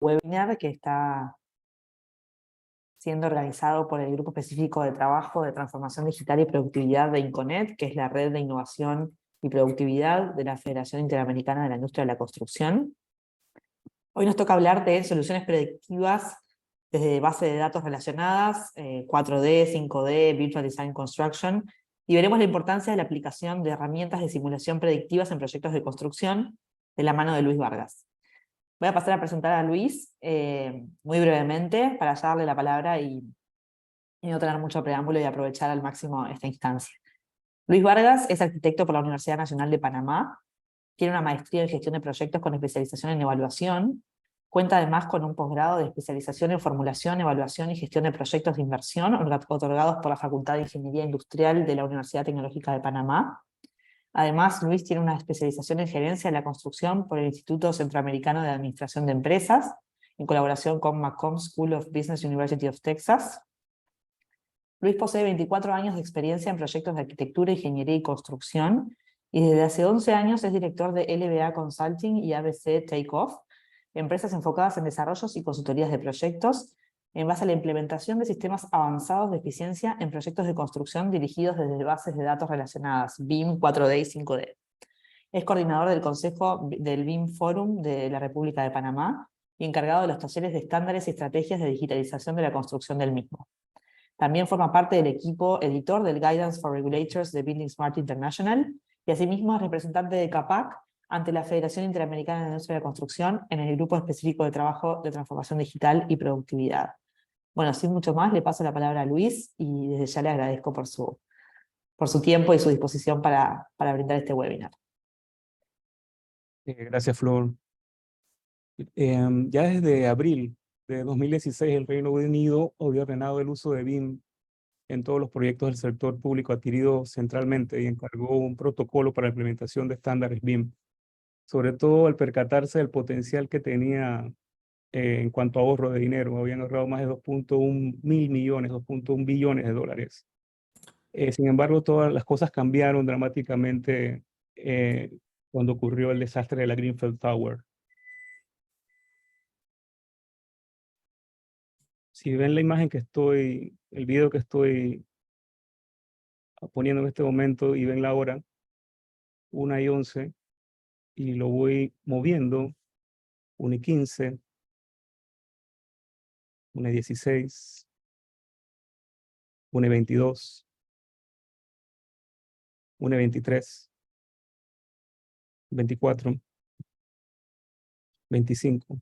Webinar que está siendo organizado por el Grupo Específico de Trabajo de Transformación Digital y Productividad de INCONET, que es la red de innovación y productividad de la Federación Interamericana de la Industria de la Construcción. Hoy nos toca hablar de soluciones predictivas desde bases de datos relacionadas, 4D, 5D, Virtual Design Construction, y veremos la importancia de la aplicación de herramientas de simulación predictivas en proyectos de construcción de la mano de Luis Vargas. Voy a pasar a presentar a Luis muy brevemente para ya darle la palabra y no tener mucho preámbulo y aprovechar al máximo esta instancia. Luis Vargas es arquitecto por la Universidad Nacional de Panamá, tiene una maestría en gestión de proyectos con especialización en evaluación, cuenta además con un posgrado de especialización en formulación, evaluación y gestión de proyectos de inversión otorgados por la Facultad de Ingeniería Industrial de la Universidad Tecnológica de Panamá. Además, Luis tiene una especialización en gerencia de la construcción por el Instituto Centroamericano de Administración de Empresas, en colaboración con McCombs School of Business University of Texas. Luis posee 24 años de experiencia en proyectos de arquitectura, ingeniería y construcción, y desde hace 11 años es director de LBA Consulting y ABC Takeoff, empresas enfocadas en desarrollos y consultorías de proyectos, en base a la implementación de sistemas avanzados de eficiencia en proyectos de construcción dirigidos desde bases de datos relacionadas, BIM, 4D y 5D. Es coordinador del Consejo del BIM Forum de la República de Panamá y encargado de los talleres de estándares y estrategias de digitalización de la construcción del mismo. También forma parte del equipo editor del Guidance for Regulators de Building Smart International y asimismo es representante de CAPAC ante la Federación Interamericana de la Industria de la Construcción en el Grupo Específico de Trabajo de Transformación Digital y Productividad. Bueno, sin mucho más, le paso la palabra a Luis y desde ya le agradezco por su tiempo y su disposición para brindar este webinar. Gracias, Flor. Ya desde abril de 2016, el Reino Unido había ordenado el uso de BIM en todos los proyectos del sector público adquiridos centralmente y encargó un protocolo para la implementación de estándares BIM, sobre todo al percatarse del potencial que tenía en cuanto a ahorro de dinero. Habían ahorrado más de 2.1 mil millones, 2.1 billones de dólares. Sin embargo, todas las cosas cambiaron dramáticamente cuando ocurrió el desastre de la Grenfell Tower. Si ven la imagen el video que estoy poniendo en este momento y ven la hora, 1:11, y lo voy moviendo, 1:15, 1:16, 1:22, 1:23, 24, 25,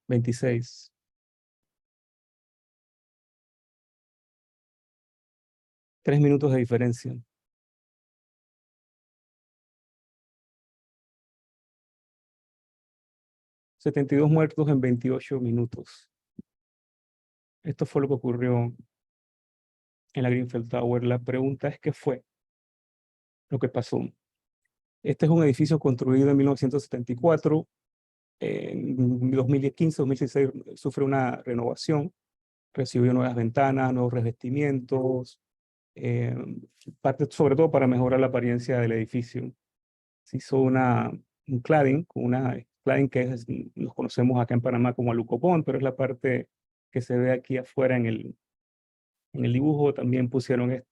26, 3 minutos de diferencia. $72 muertos en 28 minutos. Esto fue lo que ocurrió en la Grenfell Tower. La pregunta es, ¿qué fue lo que pasó? Este es un edificio construido en 1974. En 2015-2016 sufre una renovación, recibió nuevas ventanas, nuevos revestimientos, sobre todo para mejorar la apariencia del edificio. Se hizo un cladding, cladding nos conocemos acá en Panamá como alucopón, pero es la parte que se ve aquí afuera en el dibujo. También pusieron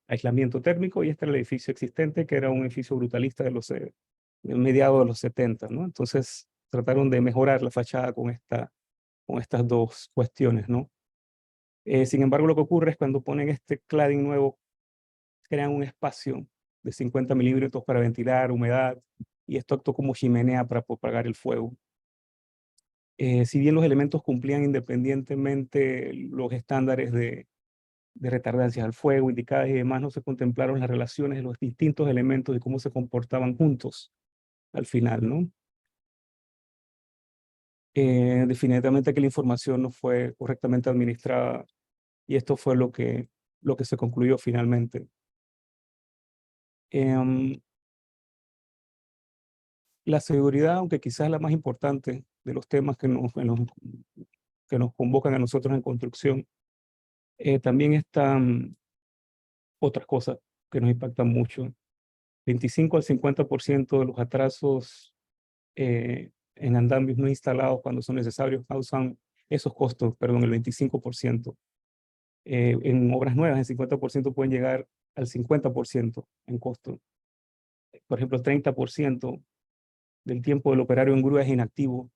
aislamiento térmico, y este era el edificio existente, que era un edificio brutalista de mediados de los 70, ¿no? Entonces trataron de mejorar la fachada con estas dos cuestiones, ¿no? Sin embargo, lo que ocurre es cuando ponen este cladding nuevo, crean un espacio de 50 milímetros para ventilar humedad, y esto actuó como chimenea para propagar el fuego. Si bien los elementos cumplían independientemente los estándares de retardancias al fuego indicadas y demás, no se contemplaron las relaciones de los distintos elementos y cómo se comportaban juntos al final, ¿no? Definitivamente que la información no fue correctamente administrada, y esto fue lo que se concluyó finalmente. La seguridad, aunque quizás es la más importante de los temas que nos convocan a nosotros en construcción, también están otras cosas que nos impactan mucho. 25 al 50% de los atrasos en andamios no instalados cuando son necesarios causan esos costos, perdón, el 25%. En obras nuevas, el 50% pueden llegar al 50% en costo. Por ejemplo, 30% del tiempo del operario en grúa es inactivo.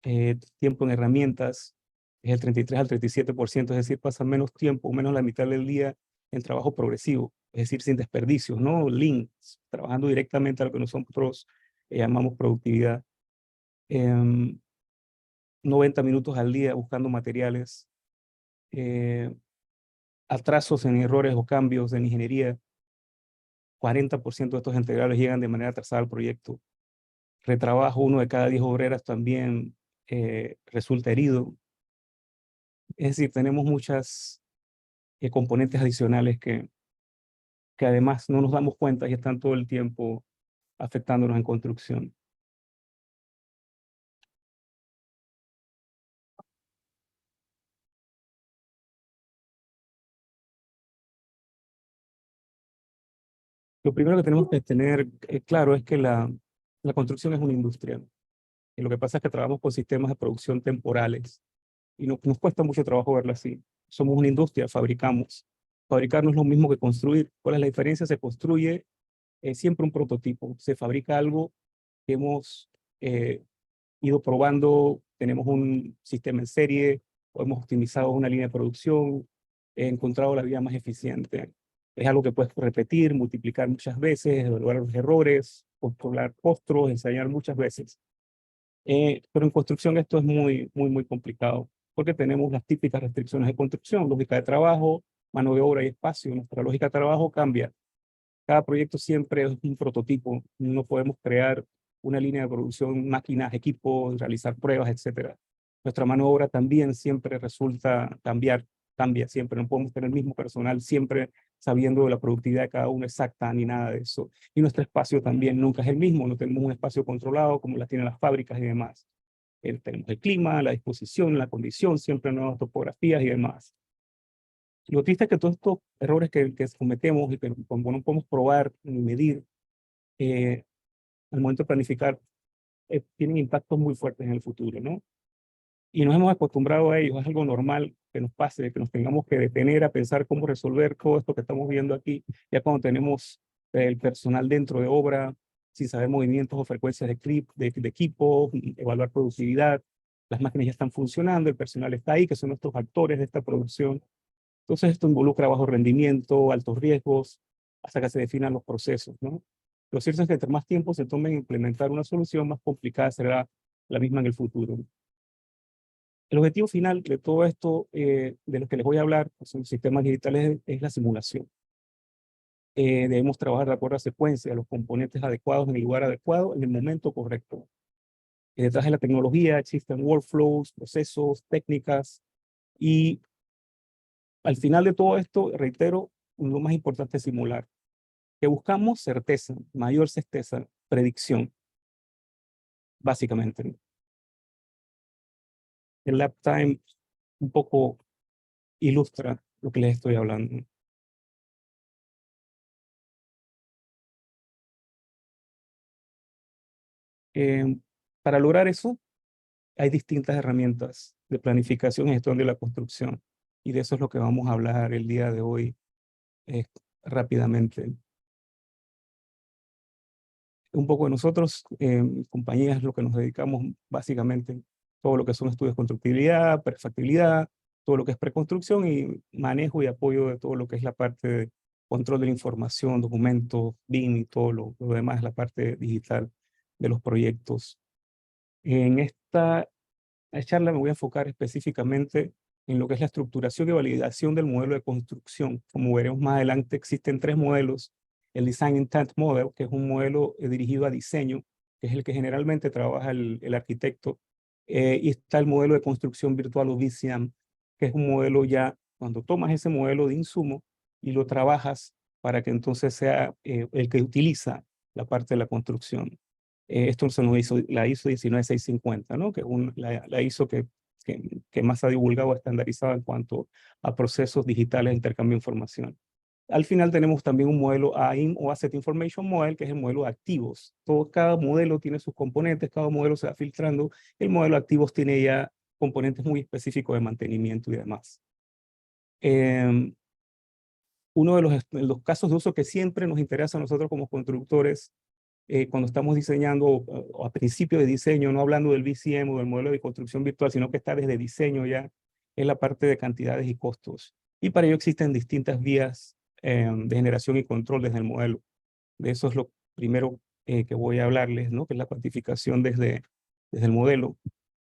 Tiempo en herramientas es el 33 al 37%, es decir, pasa menos tiempo, menos la mitad del día en trabajo progresivo, es decir, sin desperdicios, ¿no? Lean, trabajando directamente a lo que nosotros llamamos productividad. 90 minutos al día buscando materiales, atrasos en errores o cambios en ingeniería. 40% de estos integrales llegan de manera atrasada al proyecto. Retrabajo, 1 de cada 10 obreras también resulta herido. Es decir, tenemos muchas componentes adicionales que además no nos damos cuenta y están todo el tiempo afectándonos en construcción. Lo primero que tenemos que tener claro es que la construcción es una industria. Y lo que pasa es que trabajamos con sistemas de producción temporales y nos cuesta mucho trabajo verlo así. Somos una industria, fabricamos. Fabricar no es lo mismo que construir. ¿Cuál es la diferencia? Se construye siempre un prototipo. Se fabrica algo que hemos ido probando, tenemos un sistema en serie, o hemos optimizado una línea de producción, he encontrado la vía más eficiente. Es algo que puedes repetir, multiplicar muchas veces, evaluar los errores, controlar costos, ensayar muchas veces. Pero en construcción esto es muy complicado, porque tenemos las típicas restricciones de construcción, lógica de trabajo, mano de obra y espacio. Nuestra lógica de trabajo cambia. Cada proyecto siempre es un prototipo. No podemos crear una línea de producción, máquinas, equipos, realizar pruebas, etc. Nuestra mano de obra también siempre resulta cambia siempre. No podemos tener el mismo personal siempre sabiendo de la productividad de cada uno exacta ni nada de eso. Y nuestro espacio también nunca es el mismo. No tenemos un espacio controlado como las tienen las fábricas y demás. Tenemos el clima, la disposición, la condición, siempre nuevas topografías y demás. Lo triste es que todos estos errores que cometemos y que como no podemos probar ni medir al momento de planificar, tienen impactos muy fuertes en el futuro, ¿no? Y nos hemos acostumbrado a ellos, es algo normal que nos pase, que nos tengamos que detener a pensar cómo resolver todo esto que estamos viendo aquí, ya cuando tenemos el personal dentro de obra, sin saber movimientos o frecuencias de equipo, evaluar productividad, las máquinas ya están funcionando, el personal está ahí, que son nuestros actores de esta producción. Entonces esto involucra bajo rendimiento, altos riesgos, hasta que se definan los procesos, ¿no? Lo cierto es que entre más tiempo se tome en implementar una solución, más complicada será la misma en el futuro. El objetivo final de todo esto, de lo que les voy a hablar, que son sistemas digitales, es la simulación. Debemos trabajar de acuerdo a secuencia, a los componentes adecuados en el lugar adecuado, en el momento correcto. Detrás de la tecnología existen workflows, procesos, técnicas, y al final de todo esto, reitero, lo más importante es simular. Que buscamos certeza, mayor certeza, predicción, básicamente. El lap time un poco ilustra lo que les estoy hablando. Para lograr eso, hay distintas herramientas de planificación y gestión de la construcción. Y de eso es lo que vamos a hablar el día de hoy rápidamente. Un poco de nosotros, compañías, lo que nos dedicamos básicamente, todo lo que son estudios de constructibilidad, perfectibilidad, todo lo que es preconstrucción y manejo y apoyo de todo lo que es la parte de control de la información, documentos, BIM y todo lo demás, la parte digital de los proyectos. En esta charla me voy a enfocar específicamente en lo que es la estructuración y validación del modelo de construcción. Como veremos más adelante, existen 3 modelos. El Design Intent Model, que es un modelo dirigido a diseño, que es el que generalmente trabaja el arquitecto. Y está el modelo de construcción virtual o VCM, que es un modelo ya, cuando tomas ese modelo de insumo y lo trabajas para que entonces sea el que utiliza la parte de la construcción. Esto se nos hizo la ISO 19650, ¿no? Que es la ISO que más ha divulgado o estandarizado en cuanto a procesos digitales de intercambio de información. al final tenemos también un modelo AIM o Asset Information Model, que es el modelo de activos. Cada modelo tiene sus componentes, cada modelo se va filtrando. El modelo de activos tiene ya componentes muy específicos de mantenimiento y demás. Uno de los casos de uso que siempre nos interesa a nosotros como constructores, cuando estamos diseñando o a principio de diseño, no hablando del VCM o del modelo de construcción virtual, sino que está desde diseño ya, es la parte de cantidades y costos. Y para ello existen distintas vías de generación y control desde el modelo. De eso es lo primero que voy a hablarles, ¿no? Que es la cuantificación desde el modelo.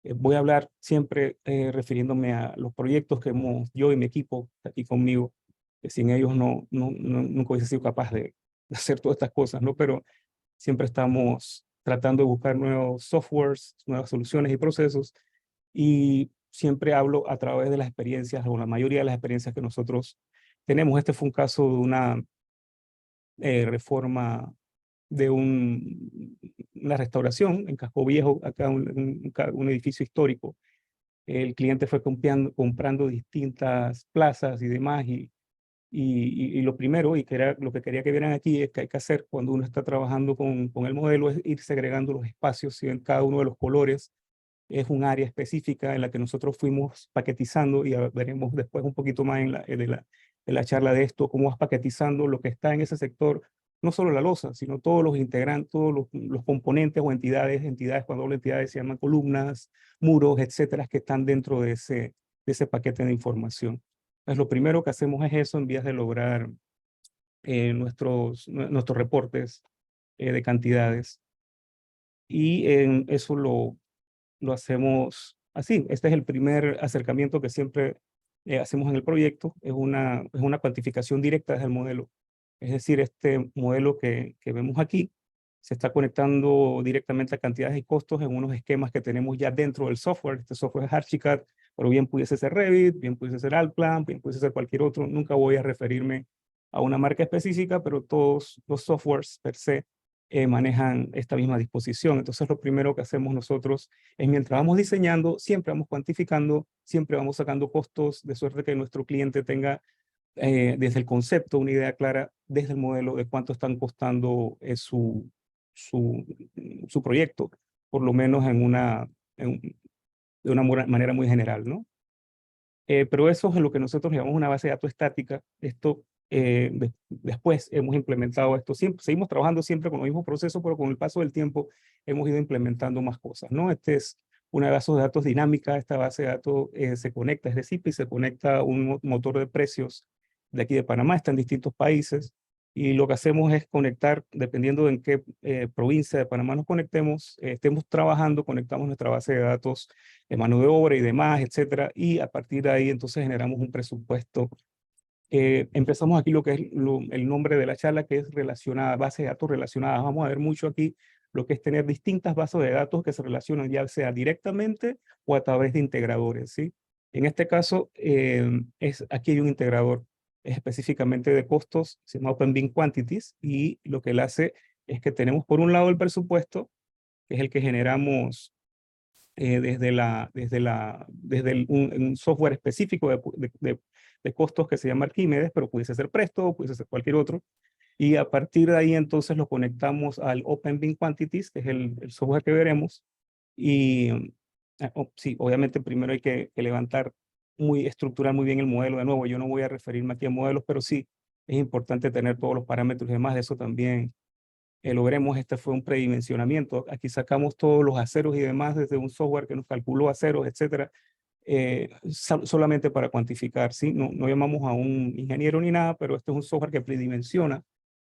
Voy a hablar siempre refiriéndome a los proyectos que yo y mi equipo aquí conmigo, que sin ellos nunca hubiese sido capaz de hacer todas estas cosas, ¿no? Pero siempre estamos tratando de buscar nuevos softwares, nuevas soluciones y procesos, y siempre hablo a través de las experiencias, o la mayoría de las experiencias que nosotros tenemos. Este fue un caso de una reforma de una restauración en Casco Viejo, acá un edificio histórico. El cliente fue comprando distintas plazas y demás, y lo primero, y que era lo que quería que vieran aquí, es que hay que hacer cuando uno está trabajando con el modelo, es ir segregando los espacios, y en cada uno de los colores es un área específica en la que nosotros fuimos paquetizando, y veremos después un poquito más en la charla de esto, cómo vas paquetizando lo que está en ese sector, no solo la losa, sino todos los integrantes, todos los componentes o entidades, cuando hablo de entidades se llaman columnas, muros, etcétera, que están dentro de ese paquete de información. Entonces, lo primero que hacemos es eso en vías de lograr nuestros reportes de cantidades, y eso lo hacemos así. Este es el primer acercamiento que siempre hacemos en el proyecto. Es una cuantificación directa desde el modelo. Es decir, este modelo que vemos aquí se está conectando directamente a cantidades y costos en unos esquemas que tenemos ya dentro del software. Este software es Archicad, pero bien pudiese ser Revit, bien pudiese ser Allplan, bien pudiese ser cualquier otro. Nunca voy a referirme a una marca específica, pero todos los softwares per se manejan esta misma disposición. Entonces, lo primero que hacemos nosotros es, mientras vamos diseñando, siempre vamos cuantificando, siempre vamos sacando costos, de suerte que nuestro cliente tenga desde el concepto una idea clara desde el modelo de cuánto están costando su, su proyecto, por lo menos de una manera muy general, ¿no? Pero eso es lo que nosotros llamamos una base de datos estática. Esto, después hemos implementado esto, seguimos trabajando siempre con los mismos procesos, pero con el paso del tiempo hemos ido implementando más cosas, ¿no? Este es una base de datos dinámica. Esta base de datos se conecta, es decir, y se conecta a un motor de precios de aquí de Panamá, está en distintos países, y lo que hacemos es conectar, dependiendo de en qué provincia de Panamá nos conectemos, estemos trabajando, conectamos nuestra base de datos de mano de obra y demás, etcétera, y a partir de ahí entonces generamos un presupuesto. Empezamos aquí lo que es el nombre de la charla, que es relacionada, base de datos relacionadas. Vamos a ver mucho aquí lo que es tener distintas bases de datos que se relacionan ya sea directamente o a través de integradores, ¿sí? En este caso, aquí hay un integrador específicamente de costos, se llama OpenBeam Quantities, y lo que él hace es que tenemos por un lado el presupuesto, que es el que generamos desde un software específico de costos que se llama Arquímedes, pero pudiese ser Presto, pudiese ser cualquier otro. Y a partir de ahí entonces lo conectamos al OpenBeam Quantities, que es el software que veremos. Y sí, obviamente primero hay que estructurar muy bien el modelo. De nuevo, yo no voy a referirme aquí a modelos, pero sí es importante tener todos los parámetros y demás. De eso también lo veremos. Este fue un predimensionamiento. Aquí sacamos todos los aceros y demás desde un software que nos calculó aceros, etcétera, solamente para cuantificar, ¿sí? No llamamos a un ingeniero ni nada, pero este es un software que predimensiona.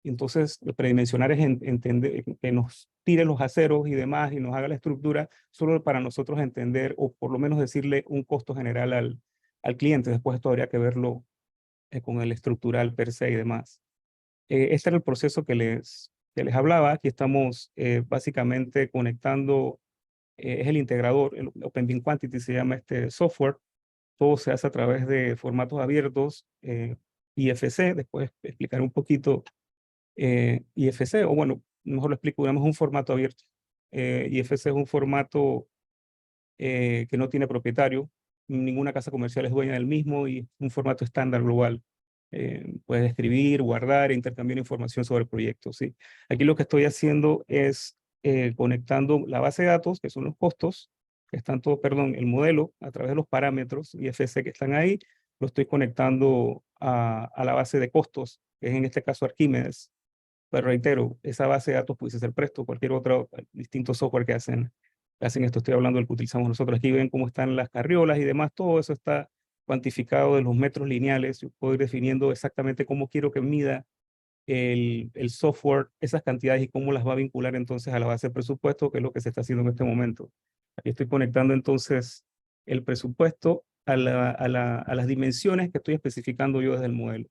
Entonces, predimensionar es entender, que nos tire los aceros y demás y nos haga la estructura, solo para nosotros entender, o por lo menos decirle un costo general al cliente. Después esto habría que verlo con el estructural per se y demás. Este era el proceso que les hablaba. Aquí estamos básicamente conectando, es el integrador, el OpenBeam Quantity se llama este software. Todo se hace a través de formatos abiertos, IFC. Después explicaré un poquito IFC, o bueno, mejor lo explico, digamos, un formato abierto. IFC es un formato que no tiene propietario, ninguna casa comercial es dueña del mismo, y un formato estándar global. Puedes escribir, guardar, intercambiar información sobre el proyecto, ¿sí? Aquí lo que estoy haciendo es conectando la base de datos, que son los costos, que están todos, perdón, el modelo a través de los parámetros IFC que están ahí, lo estoy conectando a la base de costos, que es en este caso Arquímedes. Pero reitero, esa base de datos puede ser Presto, cualquier otro distinto software que hacen esto. Estoy hablando del que utilizamos nosotros. Aquí ven cómo están las carriolas y demás. Todo eso está cuantificado de los metros lineales. Yo puedo ir definiendo exactamente cómo quiero que mida el software esas cantidades y cómo las va a vincular entonces a la base de presupuesto, que es lo que se está haciendo en este momento. Aquí estoy conectando entonces el presupuesto a las dimensiones que estoy especificando yo desde el modelo.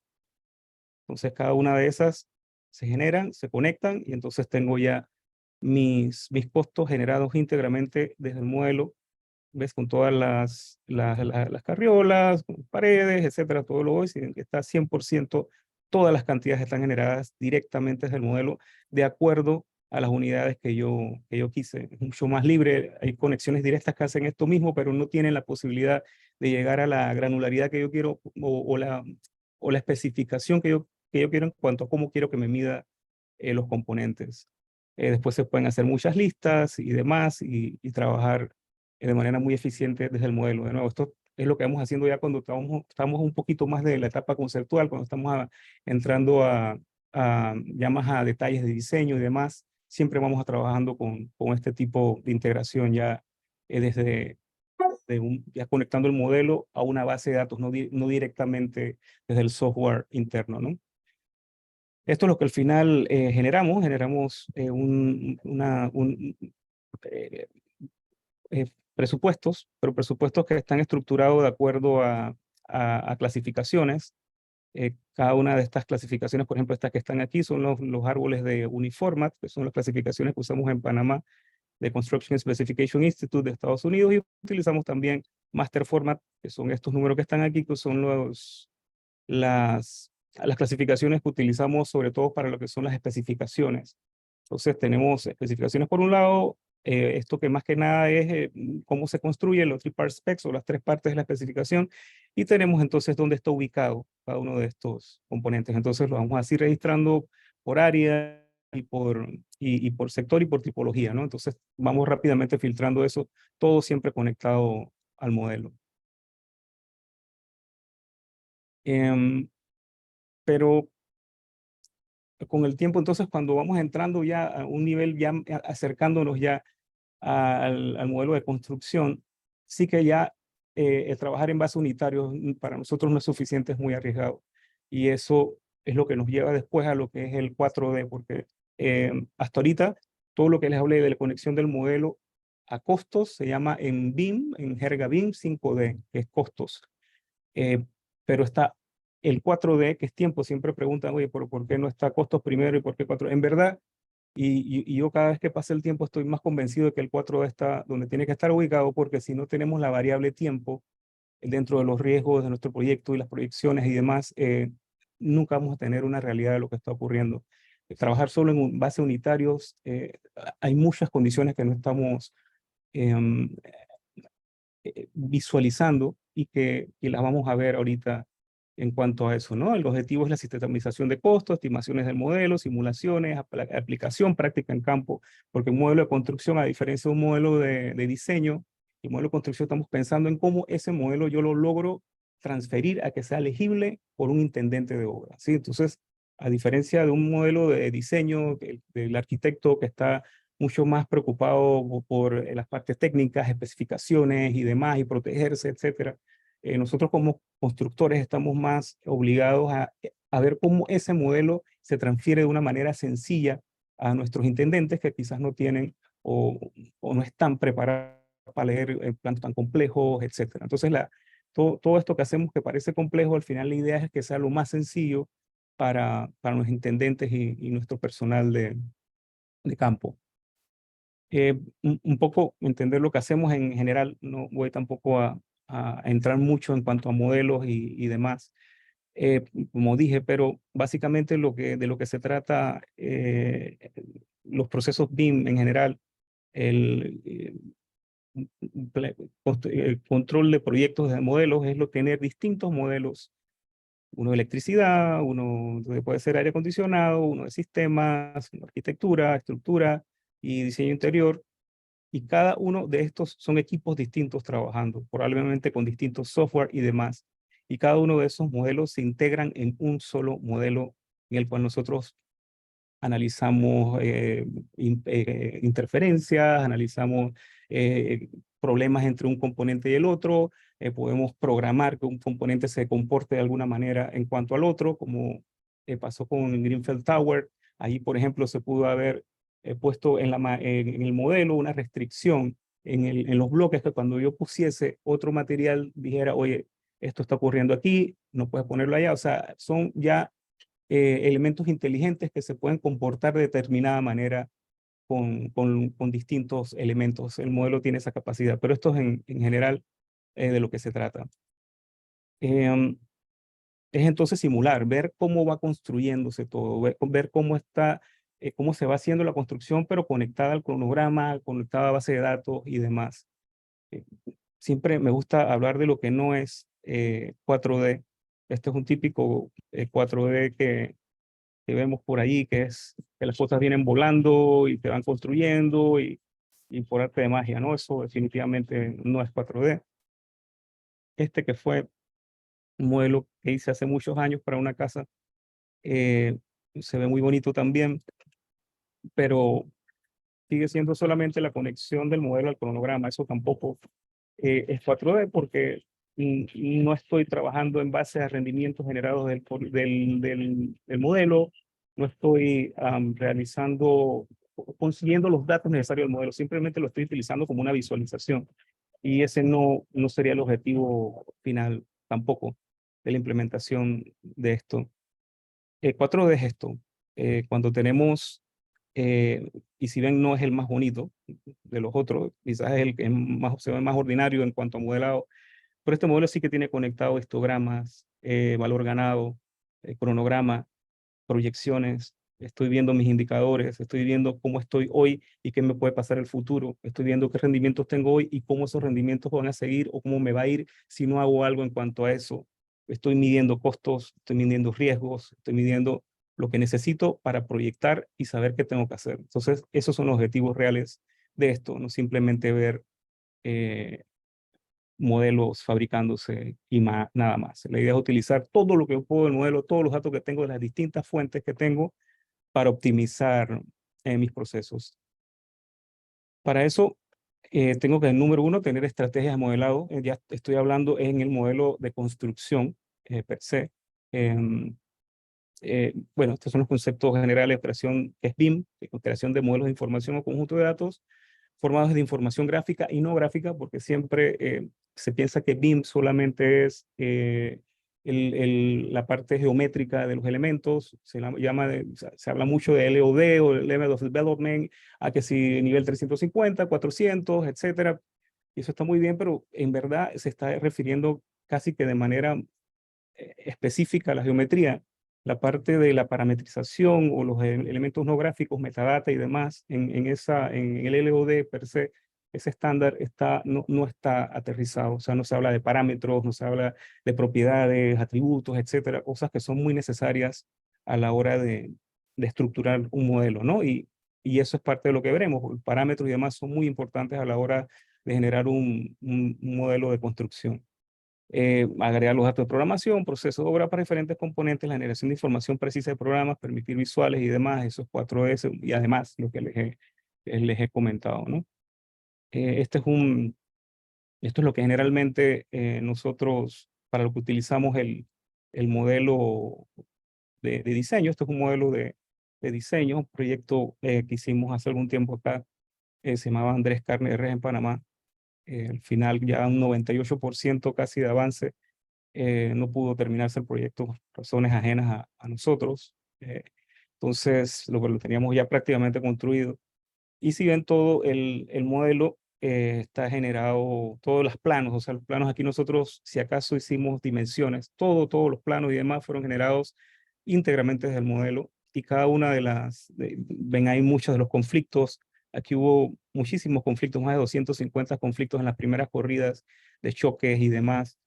Entonces cada una de esas se generan, se conectan y entonces tengo ya mis costos generados íntegramente desde el modelo, ¿ves? Con todas las carriolas, con paredes, etcétera, todo lo voy, que está 100%, todas las cantidades están generadas directamente desde el modelo de acuerdo a las unidades que yo quise. Es mucho más libre, hay conexiones directas que hacen esto mismo, pero no tienen la posibilidad de llegar a la granularidad que yo quiero o la especificación que yo quiero en cuanto a cómo quiero que me mida los componentes. Después se pueden hacer muchas listas y demás y trabajar de manera muy eficiente desde el modelo. De nuevo, esto es lo que vamos haciendo ya cuando estamos un poquito más de la etapa conceptual, cuando estamos entrando ya más a detalles de diseño y demás. Siempre vamos a trabajando con este tipo de integración ya ya conectando el modelo a una base de datos, no directamente desde el software interno, ¿no? Esto es lo que al final generamos eh, presupuestos, pero presupuestos que están estructurados de acuerdo a clasificaciones. Cada una de estas clasificaciones, por ejemplo, estas que están aquí, son los árboles de Uniformat, que son las clasificaciones que usamos en Panamá, de Construction Specification Institute de Estados Unidos, y utilizamos también Master Format, que son estos números que están aquí, que son las clasificaciones que utilizamos sobre todo para lo que son las especificaciones. Entonces tenemos especificaciones por un lado, esto que más que nada es cómo se construye los 3-part specs o las 3 partes de la especificación, y tenemos entonces dónde está ubicado cada uno de estos componentes. Entonces lo vamos así registrando por área y por sector y por tipología, ¿no? Entonces vamos rápidamente filtrando eso, todo siempre conectado al modelo. Pero con el tiempo, entonces, cuando vamos entrando ya a un nivel, ya acercándonos ya al modelo de construcción, sí que ya el trabajar en base unitario para nosotros no es suficiente, es muy arriesgado. Y eso es lo que nos lleva después a lo que es el 4D, porque hasta ahorita todo lo que les hablé de la conexión del modelo a costos se llama en BIM, en jerga BIM 5D, que es costos. Pero está el 4D, que es tiempo. Siempre preguntan, oye, ¿por qué no está costos primero y por qué 4D? En verdad, y yo cada vez que pasa el tiempo estoy más convencido de que el 4D está donde tiene que estar ubicado, porque si no tenemos la variable tiempo dentro de los riesgos de nuestro proyecto y las proyecciones y demás, nunca vamos a tener una realidad de lo que está ocurriendo. Trabajar solo en base unitarios, hay muchas condiciones que no estamos em, visualizando y las vamos a ver ahorita en cuanto a eso, ¿no? El objetivo es la sistematización de costos, estimaciones del modelo, simulaciones, aplicación práctica en campo, porque un modelo de construcción, a diferencia de un modelo de diseño, el modelo de construcción estamos pensando en cómo ese modelo yo lo logro transferir a que sea legible por un intendente de obra, ¿sí? Entonces, a diferencia de un modelo de diseño del arquitecto que está mucho más preocupado por las partes técnicas, especificaciones y demás, y protegerse, etcétera. Nosotros como constructores estamos más obligados a ver cómo ese modelo se transfiere de una manera sencilla a nuestros intendentes que quizás no tienen o no están preparados para leer planos tan complejos, etcétera. Entonces, todo esto que hacemos que parece complejo, al final la idea es que sea lo más sencillo para los intendentes y nuestro personal de campo. Un poco entender lo que hacemos en general, no voy tampoco a entrar mucho en cuanto a modelos y demás, como dije, pero básicamente de lo que se trata, los procesos BIM en general, el, el control de proyectos de modelos es tener distintos modelos Uno de electricidad, uno puede ser aire acondicionado, uno de sistemas, arquitectura, estructura y diseño interior. Y cada uno de estos son equipos distintos trabajando, probablemente con distintos software y demás. Y cada uno de esos modelos se integran en un solo modelo en el cual nosotros analizamos interferencias, analizamos problemas entre un componente y el otro, podemos programar que un componente se comporte de alguna manera en cuanto al otro, como pasó con Greenfield Tower. Ahí, por ejemplo, se pudo haber puesto en el modelo una restricción en los bloques, que cuando yo pusiese otro material dijera, oye, esto está ocurriendo aquí, no puedes ponerlo allá. O sea, son ya elementos inteligentes que se pueden comportar de determinada manera con distintos elementos. El modelo tiene esa capacidad, pero esto es en general de lo que se trata. Es entonces simular, ver cómo va construyéndose todo, ver cómo está, cómo se va haciendo la construcción, pero conectada al cronograma, conectada a base de datos y demás. Siempre me gusta hablar de lo que no es 4D. Este es un típico 4D que vemos por ahí, que es que las cosas vienen volando y te van construyendo y por arte de magia, ¿no? Eso definitivamente no es 4D. Este que fue un modelo que hice hace muchos años para una casa, eh, se ve muy bonito también, pero sigue siendo solamente la conexión del modelo al cronograma. Eso tampoco es 4D porque no estoy trabajando en base a rendimientos generados del modelo, no estoy consiguiendo los datos necesarios del modelo, simplemente lo estoy utilizando como una visualización. Y ese no sería el objetivo final tampoco de la implementación de esto. 4D es esto. Cuando tenemos, y si ven no es el más bonito de los otros, quizás es el que se ve más ordinario en cuanto a modelado, pero este modelo sí que tiene conectado histogramas, valor ganado, cronograma, proyecciones. Estoy viendo mis indicadores, estoy viendo cómo estoy hoy y qué me puede pasar en el futuro. Estoy viendo qué rendimientos tengo hoy y cómo esos rendimientos van a seguir o cómo me va a ir si no hago algo en cuanto a eso. Estoy midiendo costos, estoy midiendo riesgos, estoy midiendo lo que necesito para proyectar y saber qué tengo que hacer. Entonces, esos son los objetivos reales de esto, no simplemente ver modelos fabricándose y nada más. La idea es utilizar todo lo que puedo del modelo, todos los datos que tengo de las distintas fuentes que tengo para optimizar mis procesos. Para eso, tengo que, número uno, tener estrategias de modelado. Ya estoy hablando en el modelo de construcción per se. Bueno, estos son los conceptos generales de creación, que es BIM, creación de modelos de información o conjunto de datos formados de información gráfica y no gráfica, porque siempre se piensa que BIM solamente es la parte geométrica de los elementos, se habla mucho de LOD o Level of Development, a que si nivel 350, 400, etcétera, y eso está muy bien, pero en verdad se está refiriendo casi que de manera específica a la geometría, la parte de la parametrización o los elementos no gráficos, metadata y demás, en el LOD per se, ese estándar no está aterrizado. O sea, no se habla de parámetros, no se habla de propiedades, atributos, etcétera, cosas que son muy necesarias a la hora de estructurar un modelo, ¿no? Y eso es parte de lo que veremos. Parámetros y demás son muy importantes a la hora de generar un modelo de construcción. Agregar los datos de programación, procesos de obra para diferentes componentes, la generación de información precisa de programas, permitir visuales y demás, esos 4S, y además lo que les he comentado, ¿no? Esto es lo que generalmente nosotros, para lo que utilizamos el modelo de diseño. Esto es un modelo de diseño, un proyecto que hicimos hace algún tiempo acá, se llamaba Andrés Carne de Res en Panamá. Al final ya un 98% casi de avance. No pudo terminarse el proyecto por razones ajenas a nosotros. Entonces, lo teníamos ya prácticamente construido. Y si ven todo el modelo, está generado, todos los planos, o sea, los planos aquí nosotros, si acaso hicimos dimensiones, todos los planos y demás fueron generados íntegramente desde el modelo. Y cada una ven ahí muchos de los conflictos. Aquí hubo muchísimos conflictos, más de 250 conflictos en las primeras corridas de choques y demás.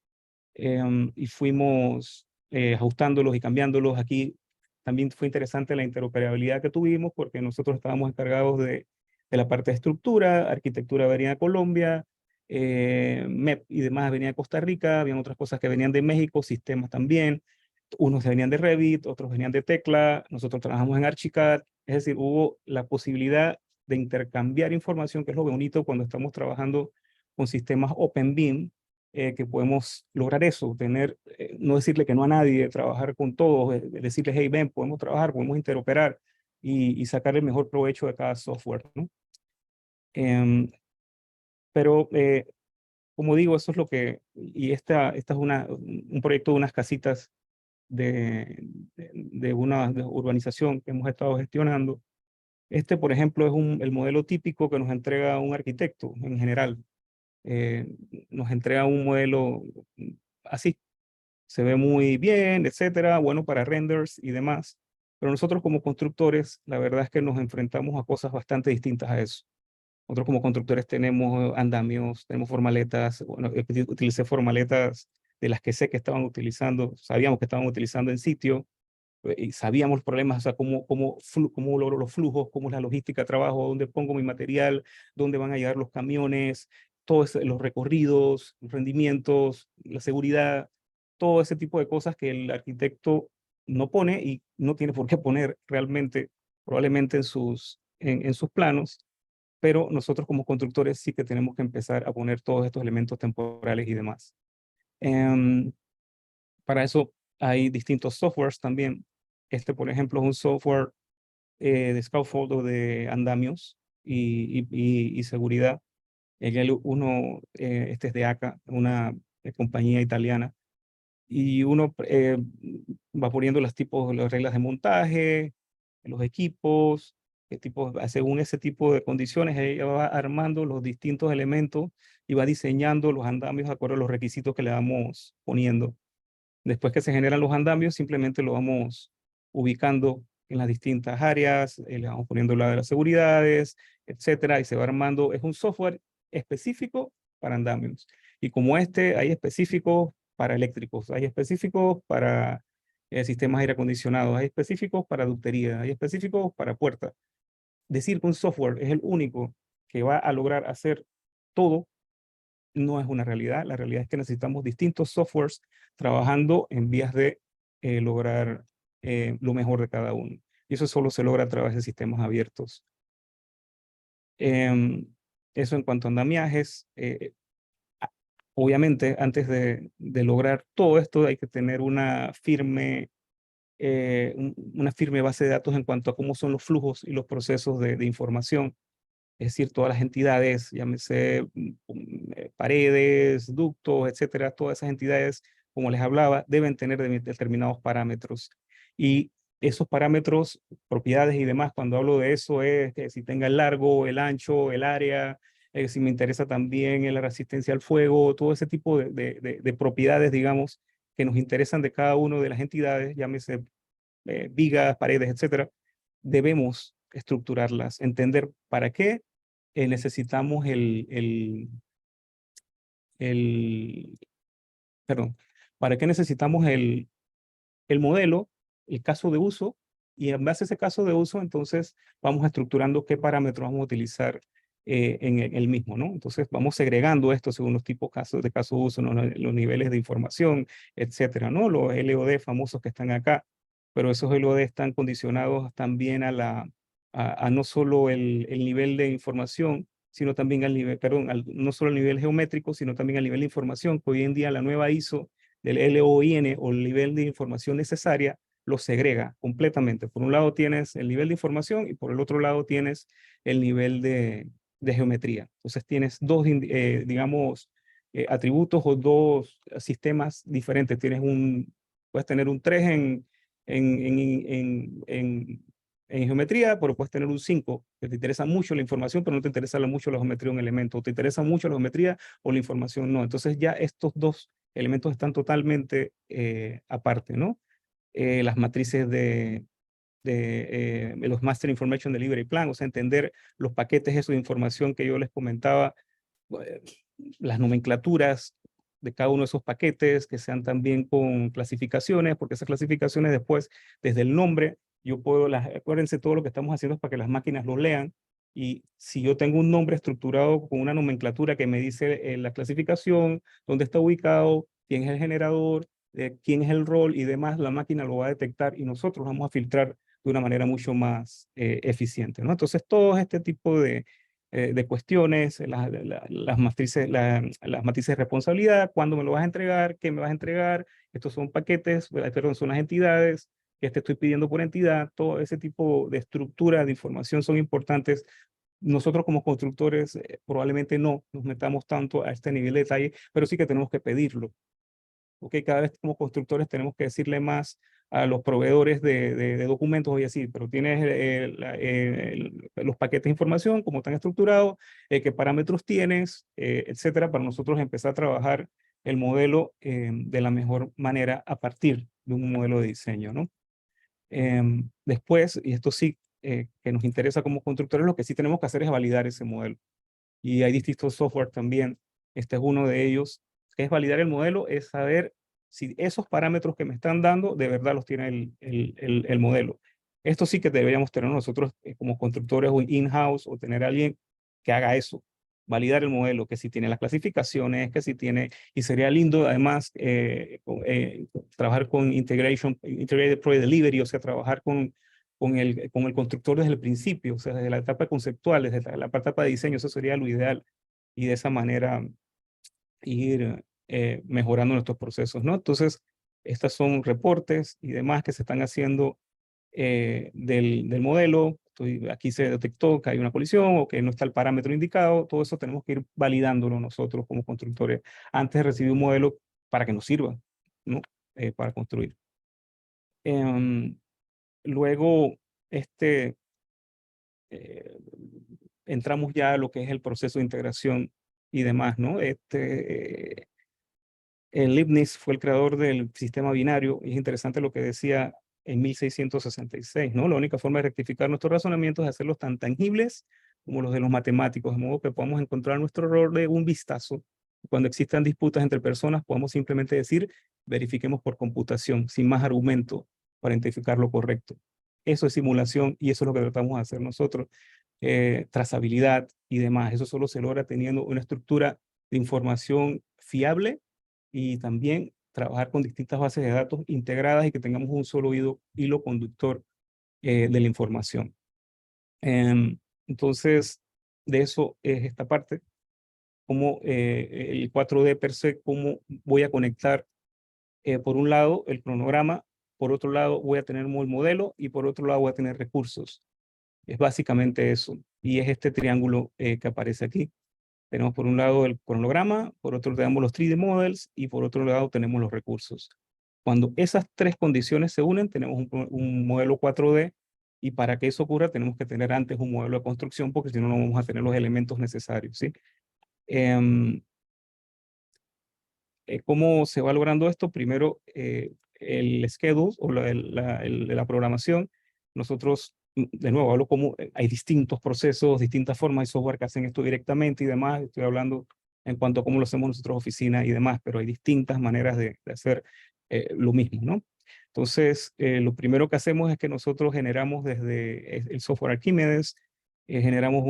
Y fuimos ajustándolos y cambiándolos. Aquí también fue interesante la interoperabilidad que tuvimos porque nosotros estábamos encargados de la parte de estructura, arquitectura venía de Colombia, MEP y demás venía de Costa Rica, habían otras cosas que venían de México, sistemas también, unos venían de Revit, otros venían de Tecla, nosotros trabajamos en Archicad, es decir, hubo la posibilidad de intercambiar información, que es lo bonito cuando estamos trabajando con sistemas OpenBIM, que podemos lograr eso, tener, no decirle que no a nadie, trabajar con todos, decirles, hey, ven, podemos trabajar, podemos interoperar y sacar el mejor provecho de cada software, ¿no? Pero, como digo, eso es lo que, y esta es un proyecto de unas casitas de una urbanización que hemos estado gestionando. Este, por ejemplo, es el modelo típico que nos entrega un arquitecto en general. Eh, Nos entrega un modelo así, se ve muy bien, etcétera, bueno para renders y demás. Pero nosotros como constructores, la verdad es que nos enfrentamos a cosas bastante distintas a eso. Nosotros como constructores tenemos andamios, tenemos formaletas, bueno, utilicé formaletas de las que sé que estaban utilizando, sabíamos que estaban utilizando en sitio, y sabíamos los problemas, o sea, cómo logro los flujos, cómo es la logística de trabajo, dónde pongo mi material, dónde van a llegar los camiones, todos los recorridos, los rendimientos, la seguridad, todo ese tipo de cosas que el arquitecto no pone y no tiene por qué poner realmente, probablemente en sus planos, pero nosotros como constructores sí que tenemos que empezar a poner todos estos elementos temporales y demás. Em, para eso hay distintos softwares también. Este, por ejemplo, es un software de scaffolding de andamios y seguridad. Este es de ACA, una compañía italiana, y uno va poniendo las reglas de montaje, los equipos, según ese tipo de condiciones, ella va armando los distintos elementos y va diseñando los andamios de acuerdo a los requisitos que le vamos poniendo. Después que se generan los andamios, simplemente lo vamos ubicando en las distintas áreas, le vamos poniendo la de las seguridades, etcétera, y se va armando. Es un software específico para andamios. Y como este, hay específicos para eléctricos, hay específicos para sistemas de aire acondicionado, hay específicos para ductería, hay específicos para puertas. Decir que un software es el único que va a lograr hacer todo no es una realidad. La realidad es que necesitamos distintos softwares trabajando en vías de lograr lo mejor de cada uno. Y eso solo se logra a través de sistemas abiertos. Eso en cuanto a andamiajes. Obviamente, antes de lograr todo esto, hay que tener una firme base de datos en cuanto a cómo son los flujos y los procesos de información. Es decir, todas las entidades, llámese paredes, ductos, etcétera, todas esas entidades, como les hablaba, deben tener determinados parámetros. Y esos parámetros, propiedades y demás, cuando hablo de eso es que si tenga el largo, el ancho, el área, si me interesa también la resistencia al fuego, todo ese tipo de propiedades, digamos, que nos interesan de cada una de las entidades, llámese vigas, paredes, etcétera, debemos estructurarlas, entender para qué necesitamos el, perdón, para qué necesitamos el modelo, el caso de uso, y en base a ese caso de uso, entonces vamos estructurando qué parámetros vamos a utilizar en el mismo, ¿no? Entonces vamos segregando esto según los tipos de caso de uso, ¿no? Los niveles de información, etcétera, ¿no? Los LOD famosos que están acá, pero esos LOD están condicionados también a no solo el nivel de información, sino también al nivel, perdón, no solo al nivel geométrico, sino también al nivel de información, que hoy en día la nueva ISO del LOIN o el nivel de información necesaria lo segrega completamente. Por un lado tienes el nivel de información y por el otro lado tienes el nivel de geometría. Entonces tienes dos, digamos, atributos o dos sistemas diferentes. Puedes tener un 3 en, en, en, en geometría, pero puedes tener un 5, que te interesa mucho la información, pero no te interesa mucho la geometría de un elemento, o te interesa mucho la geometría o la información no. Entonces ya estos dos elementos están totalmente aparte, ¿no? Las matrices de los Master Information Delivery Plan, o sea, entender los paquetes esos de información que yo les comentaba, las nomenclaturas, de cada uno de esos paquetes, que sean también con clasificaciones, porque esas clasificaciones después, desde el nombre, yo puedo, acuérdense, todo lo que estamos haciendo es para que las máquinas lo lean, y si yo tengo un nombre estructurado con una nomenclatura que me dice la clasificación, dónde está ubicado, quién es el generador, quién es el rol y demás, la máquina lo va a detectar y nosotros vamos a filtrar de una manera mucho más eficiente, ¿no? Entonces, todo este tipo de cuestiones, las matrices de responsabilidad, cuándo me lo vas a entregar, qué me vas a entregar, estos son paquetes, perdón, son las entidades, que te estoy pidiendo por entidad, todo ese tipo de estructura de información son importantes. Nosotros como constructores probablemente no nos metamos tanto a este nivel de detalle, pero sí que tenemos que pedirlo. Okay, cada vez como constructores tenemos que decirle más a los proveedores de documentos, oye, sí, pero tienes los paquetes de información, cómo están estructurados, qué parámetros tienes, etcétera, para nosotros empezar a trabajar el modelo de la mejor manera a partir de un modelo de diseño, ¿no? Después, y esto sí que nos interesa como constructores, lo que sí tenemos que hacer es validar ese modelo. Y hay distintos software también. Este es uno de ellos. Que es validar el modelo, es saber si esos parámetros que me están dando de verdad los tiene el modelo. Esto sí que deberíamos tener nosotros como constructores o in-house, o tener a alguien que haga eso. Validar el modelo, que si tiene las clasificaciones, que si tiene, y sería lindo además trabajar con Integrated Project Delivery, o sea, trabajar con el constructor desde el principio, o sea, desde la etapa conceptual, desde la etapa de diseño, eso sería lo ideal. Y de esa manera ir mejorando nuestros procesos, ¿no? Entonces, estos son reportes y demás que se están haciendo del modelo. Aquí se detectó que hay una colisión o que no está el parámetro indicado. Todo eso tenemos que ir validándolo nosotros como constructores antes de recibir un modelo para que nos sirva, ¿no? Para construir. Luego, eh, entramos ya a lo que es el proceso de integración y demás, ¿no? Leibniz fue el creador del sistema binario, y es interesante lo que decía en 1666, ¿no? La única forma de rectificar nuestros razonamientos es hacerlos tan tangibles como los de los matemáticos, de modo que podamos encontrar nuestro error de un vistazo. Cuando existan disputas entre personas, podemos simplemente decir, verifiquemos por computación, sin más argumento, para identificar lo correcto. Eso es simulación y eso es lo que tratamos de hacer nosotros. Trazabilidad y demás. Eso solo se logra teniendo una estructura de información fiable y también trabajar con distintas bases de datos integradas y que tengamos un solo hilo conductor de la información. Entonces, de eso es esta parte, como el 4D per se, cómo voy a conectar, por un lado, el cronograma, por otro lado, voy a tener el modelo y por otro lado, voy a tener recursos. Es básicamente eso. Y es este triángulo que aparece aquí. Tenemos por un lado el cronograma, por otro tenemos los 3D models y por otro lado tenemos los recursos. Cuando esas tres condiciones se unen, tenemos un modelo 4D, y para que eso ocurra tenemos que tener antes un modelo de construcción, porque si no, no vamos a tener los elementos necesarios, ¿sí? ¿Cómo se va logrando esto? Primero, el schedule o la programación. Nosotros, de nuevo, hablo como hay distintos procesos, distintas formas de software que hacen esto directamente y demás. Estoy hablando en cuanto a cómo lo hacemos nosotros oficina y demás, pero hay distintas maneras de hacer lo mismo, ¿no? Entonces, lo primero que hacemos es que nosotros generamos desde el software Archimedes, generamos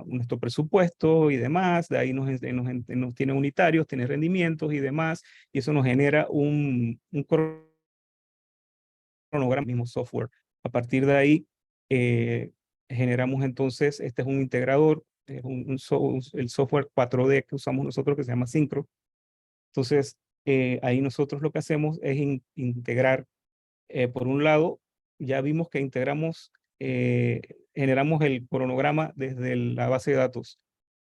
nuestro presupuesto y demás, de ahí nos tiene unitarios, tiene rendimientos y demás, y eso nos genera un cronograma, mismo software. A partir de ahí, generamos entonces, este es un integrador, es el software 4D que usamos nosotros, que se llama Syncro. Entonces, ahí nosotros lo que hacemos es integrar, por un lado, ya vimos que generamos el cronograma desde la base de datos,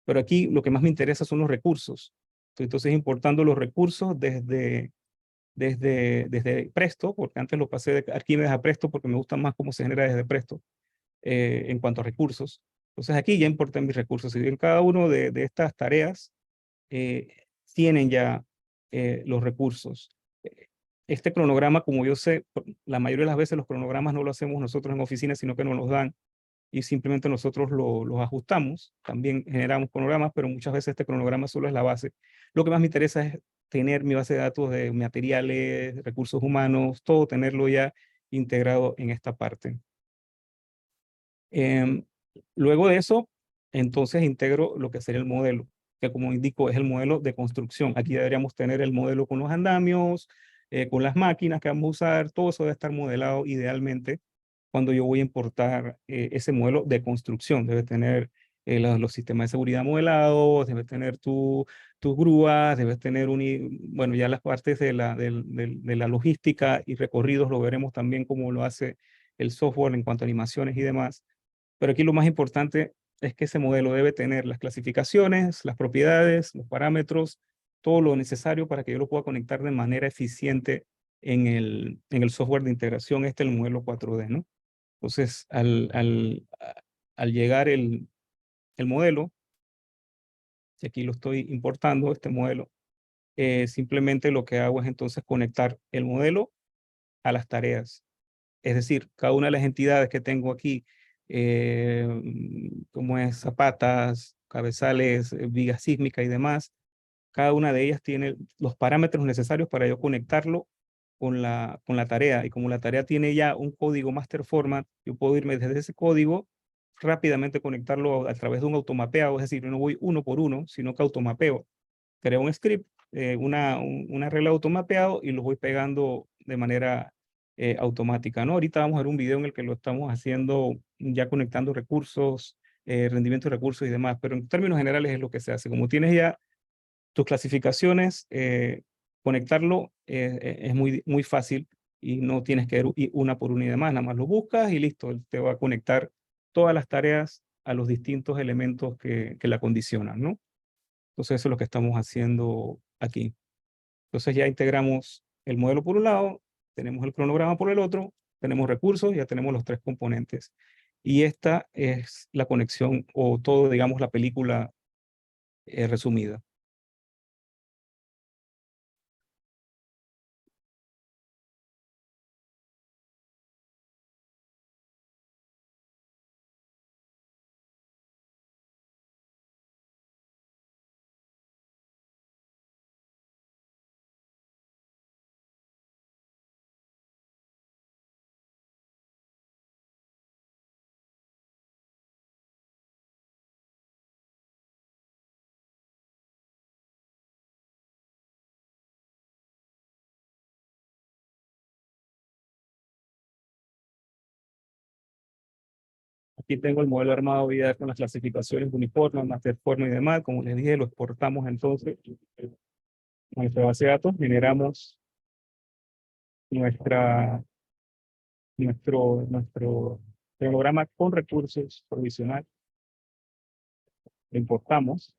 pero aquí lo que más me interesa son los recursos. Entonces, importando los recursos desde Presto, porque antes lo pasé de Archimedes a Presto porque me gusta más cómo se genera desde Presto en cuanto a recursos. Entonces, aquí ya importé mis recursos, y en cada uno de estas tareas eh, tienen ya los recursos. Este cronograma, como yo sé, la mayoría de las veces los cronogramas no lo hacemos nosotros en oficina, sino que nos los dan y simplemente nosotros los ajustamos. También generamos cronogramas, pero muchas veces este cronograma solo es la base. Lo que más me interesa es tener mi base de datos de materiales, recursos humanos, todo tenerlo ya integrado en esta parte. Luego de eso, entonces integro lo que sería el modelo, que como indico es el modelo de construcción. Aquí deberíamos tener el modelo con los andamios, con las máquinas que vamos a usar, todo eso debe estar modelado idealmente cuando yo voy a importar ese modelo de construcción. Debe tener los sistemas de seguridad modelados, debe tener tus grúas, debes tener bueno, ya las partes de de la logística y recorridos lo veremos también cómo lo hace el software en cuanto a animaciones y demás. Pero aquí lo más importante es que ese modelo debe tener las clasificaciones, las propiedades, los parámetros, todo lo necesario para que yo lo pueda conectar de manera eficiente en el software de integración, el modelo 4D, ¿no? Entonces, al llegar el modelo, y aquí lo estoy importando, este modelo, simplemente lo que hago es entonces conectar el modelo a las tareas. Es decir, cada una de las entidades que tengo aquí, como es zapatas, cabezales, viga sísmica y demás, cada una de ellas tiene los parámetros necesarios para yo conectarlo con la tarea. Y como la tarea tiene ya un código master format, yo puedo irme desde ese código, rápidamente conectarlo a través de un automapeado. Es decir, yo no voy uno por uno, sino que automapeo. Creo un script, una regla de automapeado y lo voy pegando de manera automática, ¿no? Ahorita vamos a ver un video en el que lo estamos haciendo, ya conectando recursos, rendimiento de recursos y demás, pero en términos generales es lo que se hace. Como tienes ya tus clasificaciones, conectarlo es muy fácil y no tienes que ir una por una y demás, nada más lo buscas y listo, él te va a conectar todas las tareas a los distintos elementos que la condicionan, ¿no? Entonces eso es lo que estamos haciendo aquí. Entonces ya integramos el modelo por un lado, tenemos el cronograma por el otro, tenemos recursos, ya tenemos los tres componentes. Y esta es la conexión o todo, digamos, la película resumida. Aquí tengo el modelo armado ya con las clasificaciones uniformes, master forma y demás. Como les dije, lo exportamos entonces a nuestra base de datos, generamos nuestra, nuestro programa con recursos provisional, lo importamos.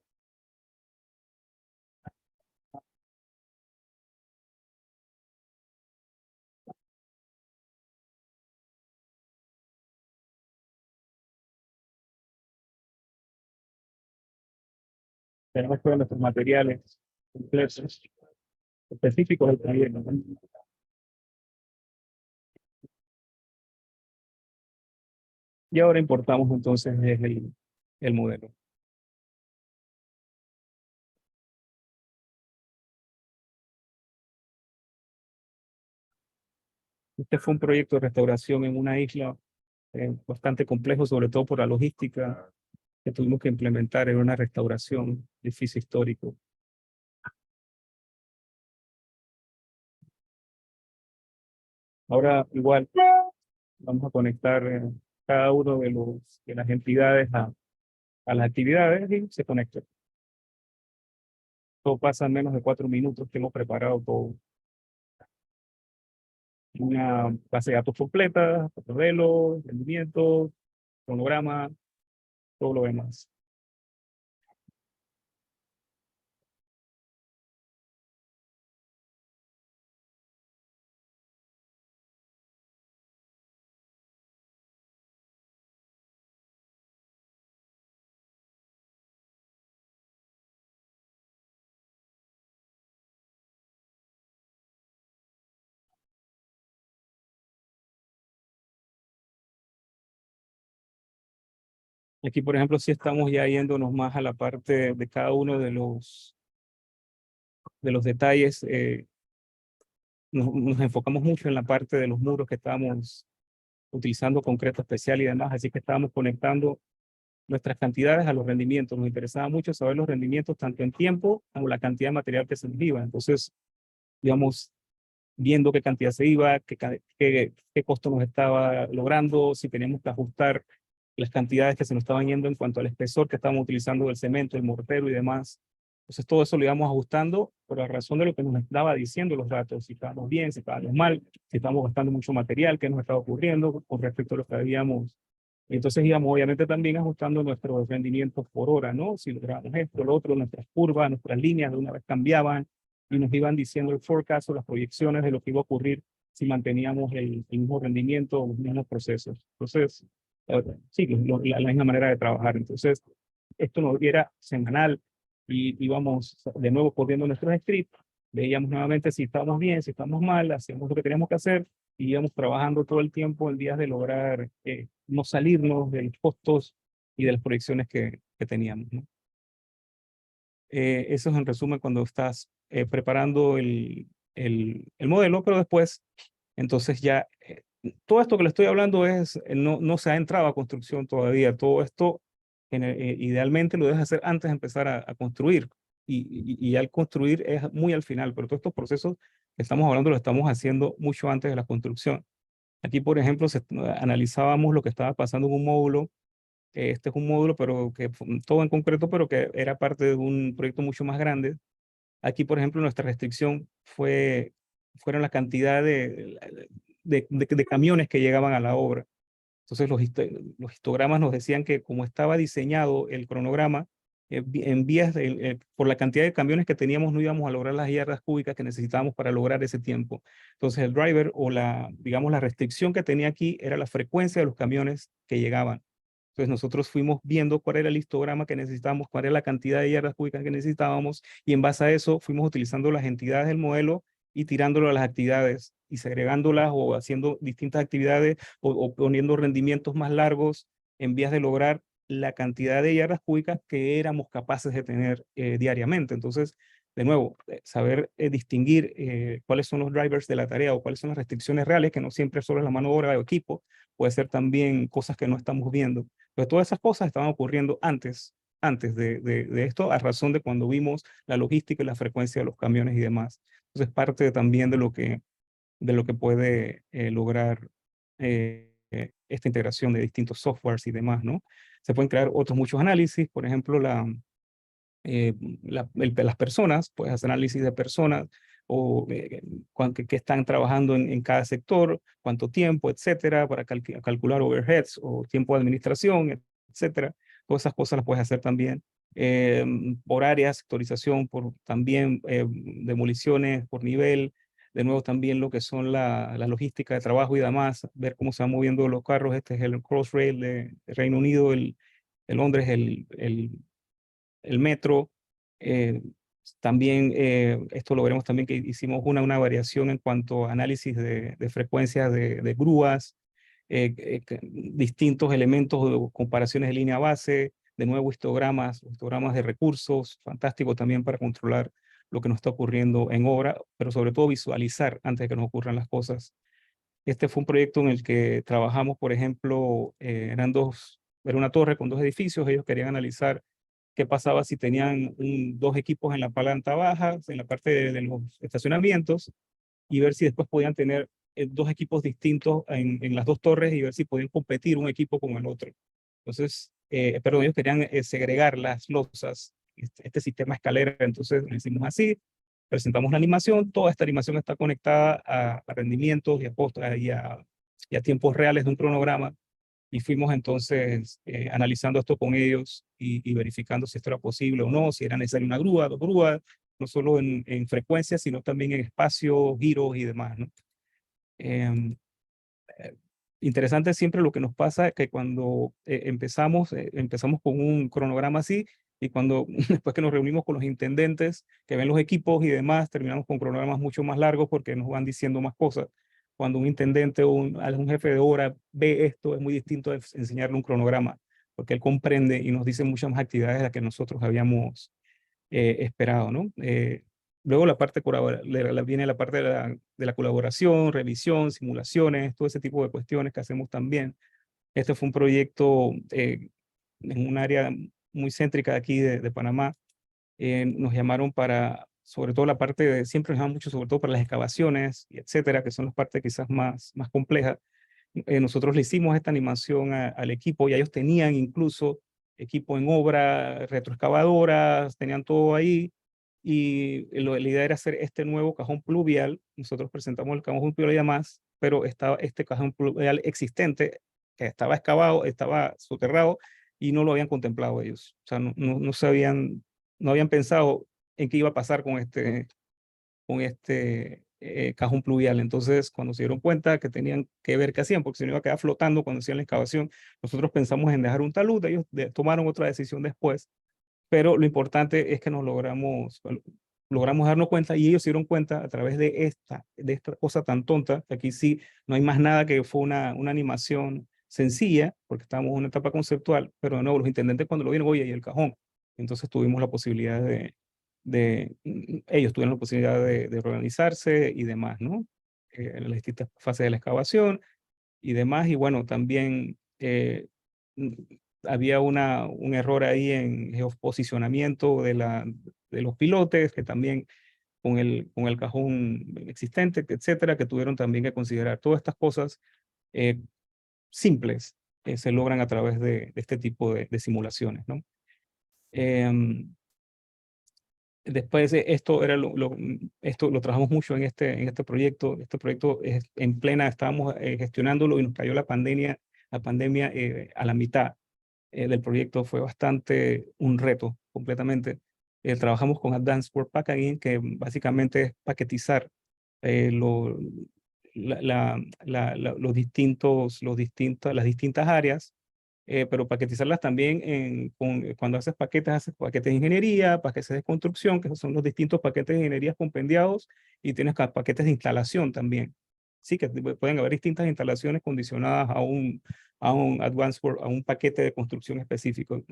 Tenemos todos nuestros materiales complejos, específicos del proyecto, ¿no? Y ahora importamos entonces el modelo. Este fue un proyecto de restauración en una isla bastante complejo, sobre todo por la logística que tuvimos que implementar en una restauración de edificio histórico. Ahora igual vamos a conectar cada uno de las entidades a las actividades y se conecta. Todo pasa en menos de 4 minutos. Tengo preparado todo. Una base de datos completa, modelos, rendimiento, cronograma, todo lo demás. Aquí, por ejemplo, sí estamos ya yéndonos más a la parte de cada uno los detalles, nos enfocamos mucho en la parte de los muros que estábamos utilizando concreto especial y demás, así que estábamos conectando nuestras cantidades a los rendimientos. Nos interesaba mucho saber los rendimientos tanto en tiempo como la cantidad de material que se nos iba. Entonces, digamos, viendo qué cantidad se iba, qué costo nos estaba logrando, si teníamos que ajustar las cantidades que se nos estaban yendo en cuanto al espesor que estábamos utilizando del cemento, el mortero y demás. Entonces todo eso lo íbamos ajustando por la razón de lo que nos estaba diciendo los datos, si estábamos bien, si estábamos mal, si estábamos gastando mucho material, qué nos estaba ocurriendo con respecto a lo que habíamos. Entonces íbamos obviamente también ajustando nuestros rendimientos por hora, ¿no? Si lográbamos esto, lo otro, nuestras curvas, nuestras líneas de una vez cambiaban y nos iban diciendo el forecast o las proyecciones de lo que iba a ocurrir si manteníamos el mismo rendimiento o los mismos procesos. Entonces, sí, la misma manera de trabajar. Entonces, esto nos era semanal y íbamos de nuevo corriendo nuestros scripts, veíamos nuevamente si estábamos bien, si estábamos mal, hacíamos lo que teníamos que hacer y íbamos trabajando todo el tiempo en días de lograr no salirnos de los costos y de las proyecciones que teníamos, ¿no? Eso es en resumen cuando estás preparando el modelo, pero después, entonces ya, todo esto que le estoy hablando es, no se ha entrado a construcción todavía. Todo esto idealmente lo debes hacer antes de empezar a construir. Y al construir es muy al final, pero todos estos procesos que estamos hablando lo estamos haciendo mucho antes de la construcción. Aquí, por ejemplo, analizábamos lo que estaba pasando en un módulo. Este es un módulo, pero que todo en concreto, pero que era parte de un proyecto mucho más grande. Aquí, por ejemplo, nuestra restricción fueron la cantidad de camiones que llegaban a la obra. Entonces, los histogramas nos decían que como estaba diseñado el cronograma, en vías por la cantidad de camiones que teníamos, no íbamos a lograr las yardas cúbicas que necesitábamos para lograr ese tiempo. Entonces, el driver o digamos, la restricción que tenía aquí era la frecuencia de los camiones que llegaban. Entonces nosotros fuimos viendo cuál era el histograma que necesitábamos, cuál era la cantidad de yardas cúbicas que necesitábamos y en base a eso fuimos utilizando las entidades del modelo y tirándolo a las actividades y segregándolas o haciendo distintas actividades o poniendo rendimientos más largos en vías de lograr la cantidad de yardas cúbicas que éramos capaces de tener diariamente. Entonces, de nuevo, saber distinguir cuáles son los drivers de la tarea o cuáles son las restricciones reales, que no siempre solo es la mano de obra o equipo, puede ser también cosas que no estamos viendo. Pero todas esas cosas estaban ocurriendo antes de esto, a razón de cuando vimos la logística y la frecuencia de los camiones y demás. Entonces, parte también de lo que puede lograr esta integración de distintos softwares y demás, ¿no? Se pueden crear otros muchos análisis, por ejemplo, las personas, puedes hacer análisis de personas o qué están trabajando en cada sector, cuánto tiempo, etcétera, para calcular overheads o tiempo de administración, etcétera. Todas esas cosas las puedes hacer también. Por áreas, sectorización, por también demoliciones por nivel. De nuevo también lo que son la logística de trabajo y demás, ver cómo se van moviendo los carros. Este es el Crossrail de Reino Unido, el Londres, el metro. eh, También esto lo veremos también que hicimos una variación en cuanto a análisis de frecuencias de grúas, distintos elementos de comparaciones de línea base, de nuevo histogramas de recursos, fantástico también para controlar lo que nos está ocurriendo en obra, pero sobre todo visualizar antes de que nos ocurran las cosas. Este fue un proyecto en el que trabajamos, por ejemplo, era una torre con dos edificios. Ellos querían analizar qué pasaba si tenían dos equipos en la planta baja, en la parte de los estacionamientos, y ver si después podían tener dos equipos distintos en las dos torres y ver si podían competir un equipo con el otro. Entonces, perdón, ellos querían segregar las losas, este sistema escalera. Entonces lo hicimos así, presentamos la animación, toda esta animación está conectada a rendimientos y a tiempos reales de un cronograma. Y fuimos entonces analizando esto con ellos y verificando si esto era posible o no, si era necesaria una grúa, dos grúas, no solo en frecuencia, sino también en espacio, giros y demás, ¿no? Interesante siempre lo que nos pasa es que cuando empezamos con un cronograma así y cuando después que nos reunimos con los intendentes que ven los equipos y demás, terminamos con cronogramas mucho más largos porque nos van diciendo más cosas. Cuando un intendente o un jefe de obra ve esto, es muy distinto de enseñarle un cronograma, porque él comprende y nos dice muchas más actividades de las que nosotros habíamos esperado, ¿no? Luego viene la parte de la colaboración, revisión, simulaciones, todo ese tipo de cuestiones que hacemos también. Este fue un proyecto en un área muy céntrica de aquí de Panamá. Nos llamaron para, sobre todo la parte de, siempre nos llaman mucho, sobre todo para las excavaciones, y etcétera, que son las partes quizás más complejas. Nosotros le hicimos esta animación al equipo y ellos tenían incluso equipo en obra, retroexcavadoras, tenían todo ahí. Y la idea era hacer este nuevo cajón pluvial. Nosotros presentamos el cajón pluvial más, pero estaba este cajón pluvial existente que estaba excavado, estaba soterrado y no lo habían contemplado ellos. O sea, no habían pensado en qué iba a pasar con este cajón pluvial. Entonces, cuando se dieron cuenta que tenían que ver qué hacían, porque si no iba a quedar flotando cuando hacían la excavación, nosotros pensamos en dejar un talud, ellos tomaron otra decisión después, pero lo importante es que logramos darnos cuenta y ellos se dieron cuenta a través de esta cosa tan tonta, que aquí sí no hay más nada que fue una animación sencilla, porque estábamos en una etapa conceptual, pero de nuevo los intendentes cuando lo vieron, oye, y el cajón. Entonces tuvimos la posibilidad ellos tuvieron la posibilidad de organizarse y demás, ¿no? En las distintas fases de la excavación y demás, y bueno, también mm, había un error ahí en geoposicionamiento de los pilotes, que también con el cajón existente, etcétera, que tuvieron también que considerar. Todas estas cosas eh, simples se logran a través de este tipo de simulaciones, ¿no? Después esto lo trabajamos mucho en este proyecto. Este proyecto es en plena, estábamos gestionándolo y nos cayó la pandemia a la mitad del proyecto. Fue bastante un reto completamente. Trabajamos con Advanced Word Packaging, que básicamente es paquetizar eh, lo- las distintas áreas, pero paquetizarlas también cuando haces paquetes de ingeniería, paquetes de construcción, que son los distintos paquetes de ingeniería compendiados, y tienes paquetes de instalación también. Sí, que pueden haber distintas instalaciones condicionadas a un a un paquete de construcción específico.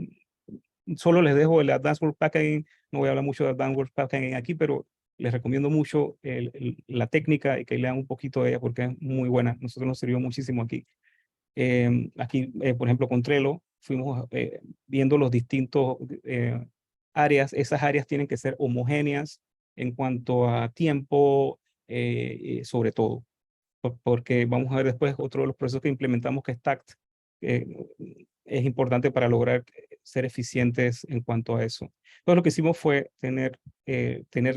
Solo les dejo el Advanced Word Packaging, no voy a hablar mucho de Advanced Word Packaging aquí, pero les recomiendo mucho la técnica y que lean un poquito de ella porque es muy buena. Nosotros nos sirvió muchísimo aquí. Aquí, por ejemplo, con Trello, fuimos viendo los distintos esas áreas tienen que ser homogéneas en cuanto a tiempo, sobre todo, porque vamos a ver después otro de los procesos que implementamos que es TACT. eh, es importante para lograr ser eficientes en cuanto a eso. Entonces lo que hicimos fue tener